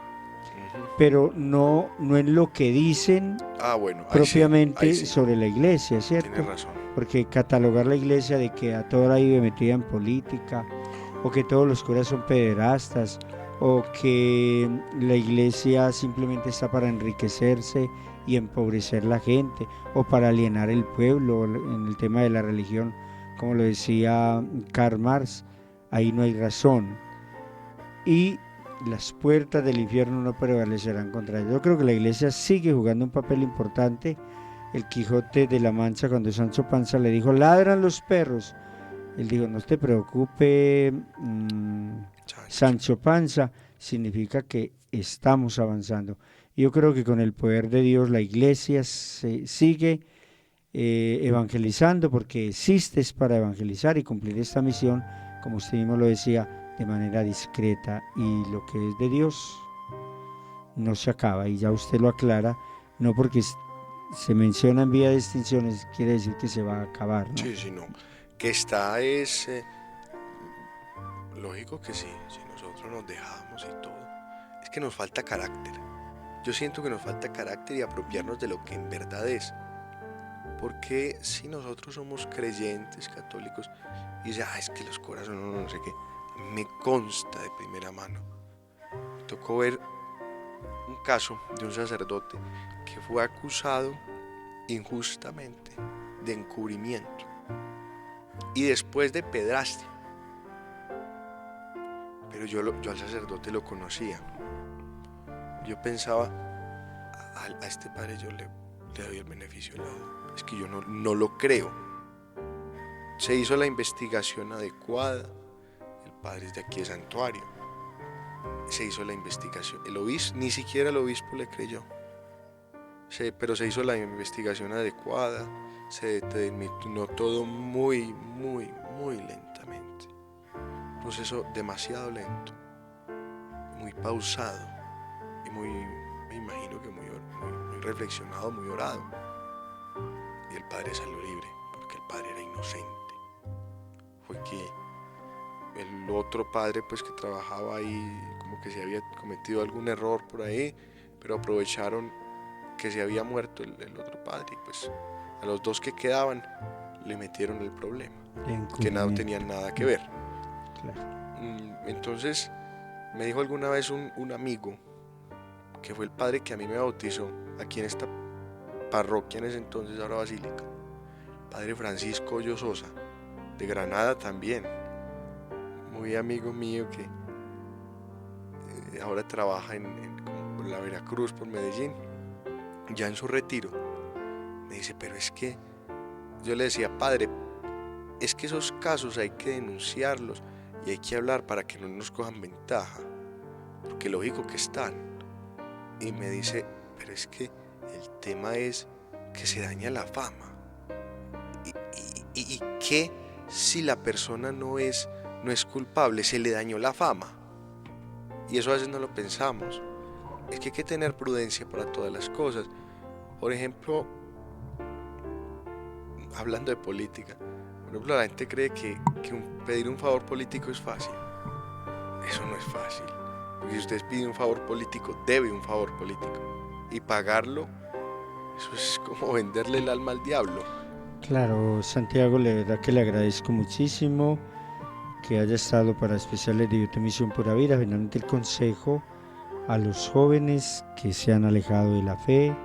pero no en lo que dicen Bueno, propiamente ahí sí. sobre la iglesia, ¿cierto? Tienes razón. Porque catalogar la iglesia de que a toda hora vive metida en política, o que todos los curas son pederastas, o que la iglesia simplemente está para enriquecerse y empobrecer la gente, o para alienar el pueblo en el tema de la religión, como lo decía Karl Marx, ahí no hay razón. Y las puertas del infierno no prevalecerán contra ellos. Yo creo que la iglesia sigue jugando un papel importante. El Quijote de la Mancha, cuando Sancho Panza le dijo: ladran los perros, él dijo: no te preocupe, Sancho Panza, significa que estamos avanzando. Yo creo que con el poder de Dios la iglesia se sigue evangelizando, porque existes para evangelizar y cumplir esta misión, como usted mismo lo decía, de manera discreta, y lo que es de Dios no se acaba, y ya usted lo aclara, no porque se menciona en vía de extinciones quiere decir que se va a acabar, ¿no? Sí, no. Que está es lógico que sí, si nosotros nos dejamos y todo. Es que nos falta carácter. Yo siento que nos falta carácter y apropiarnos de lo que en verdad es. Porque si nosotros somos creyentes, católicos, y dicen, es que los corazones no sé qué, me consta de primera mano. Me tocó ver un caso de un sacerdote que fue acusado injustamente de encubrimiento y después de pedrastia. Pero yo al sacerdote lo conocía. Yo pensaba, a este padre yo le doy el beneficio de la duda. Es que yo no lo creo. Se hizo la investigación adecuada. El padre es de aquí de Santuario. Se hizo la investigación. El obispo, ni siquiera el obispo le creyó. Pero se hizo la investigación adecuada. Se determinó todo muy lentamente. Un proceso demasiado lento. muy pausado y muy, me imagino que muy reflexionado, muy orado. Y el padre salió libre, porque el padre era inocente. Fue que el otro padre pues que trabajaba ahí, como que se había cometido algún error por ahí, pero aprovecharon que se había muerto el otro padre y pues a los dos que quedaban le metieron el problema, que no tenían nada que ver. Claro. Entonces me dijo alguna vez un amigo, que fue el padre que a mí me bautizó aquí en esta parroquia en ese entonces, ahora Basílica, padre Francisco Hoyo Sosa, de Granada también, muy amigo mío que ahora trabaja en la Veracruz, por Medellín, ya en su retiro. Me dice, pero es que, yo le decía, padre, es que esos casos hay que denunciarlos y hay que hablar para que no nos cojan ventaja, porque lógico que están. Y me dice, pero es que el tema es que se daña la fama. ¿Y qué si la persona no es culpable? Se le dañó la fama. Y eso a veces no lo pensamos. Es que hay que tener prudencia para todas las cosas. Por ejemplo, hablando de política, por ejemplo, la gente cree que pedir un favor político es fácil. Eso no es fácil. Porque si usted pide un favor político, debe un favor político. Y pagarlo, eso es como venderle el alma al diablo. Claro, Santiago, la verdad que le agradezco muchísimo que haya estado para Especiales de YouTube Misión Pura Vida. Finalmente el consejo a los jóvenes que se han alejado de la fe,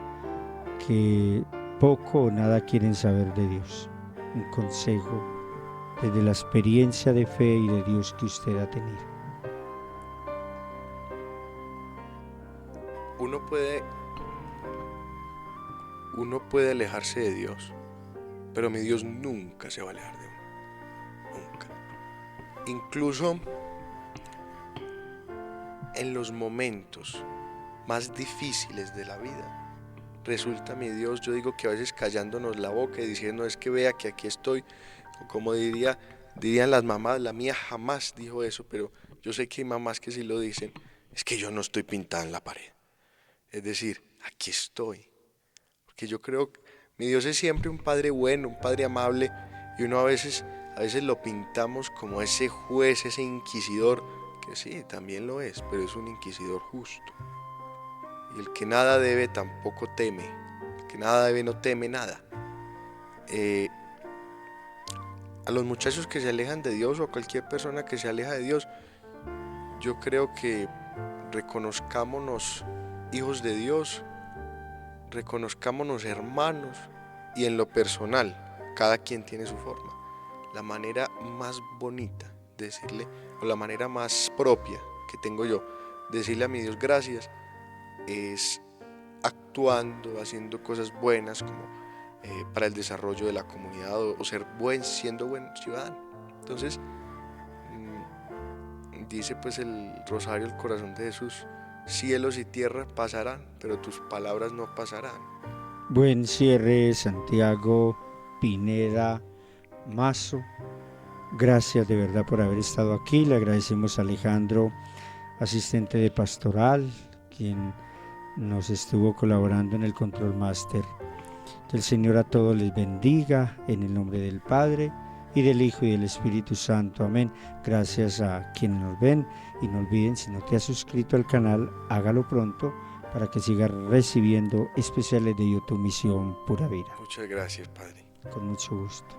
que poco o nada quieren saber de Dios. Un consejo desde la experiencia de fe y de Dios que usted ha tenido. Uno puede alejarse de Dios, pero mi Dios nunca se va a alejar de uno, nunca. Incluso en los momentos más difíciles de la vida, resulta mi Dios, yo digo que a veces callándonos la boca y diciendo, es que vea que aquí estoy, o como dirían las mamás, la mía jamás dijo eso, pero yo sé que hay mamás que sí lo dicen, es que yo no estoy pintada en la pared. Es decir, aquí estoy. Porque yo creo que mi Dios es siempre un Padre bueno, un Padre amable, y uno a veces lo pintamos como ese juez, ese inquisidor, que sí, también lo es, pero es un inquisidor justo. Y el que nada debe tampoco teme, el que nada debe no teme nada. A los muchachos que se alejan de Dios o a cualquier persona que se aleja de Dios, yo creo que reconozcámonos hijos de Dios, reconozcámonos hermanos, y en lo personal, cada quien tiene su forma. La manera más bonita de decirle, o la manera más propia que tengo yo de decirle a mi Dios gracias, es actuando, haciendo cosas buenas como para el desarrollo de la comunidad, o siendo buen ciudadano. Entonces, dice pues el rosario, el corazón de Jesús, cielos y tierra pasarán, pero tus palabras no pasarán. Buen cierre, Santiago Pineda Mazo. Gracias de verdad por haber estado aquí. Le agradecemos a Alejandro, asistente de pastoral, quien nos estuvo colaborando en el Control Master. Que el Señor a todos les bendiga, en el nombre del Padre, y del Hijo y del Espíritu Santo. Amén. Gracias a quienes nos ven, y no olviden, si no te has suscrito al canal, hágalo pronto para que sigas recibiendo especiales de YouTube Misión Pura Vida. Muchas gracias, Padre. Con mucho gusto.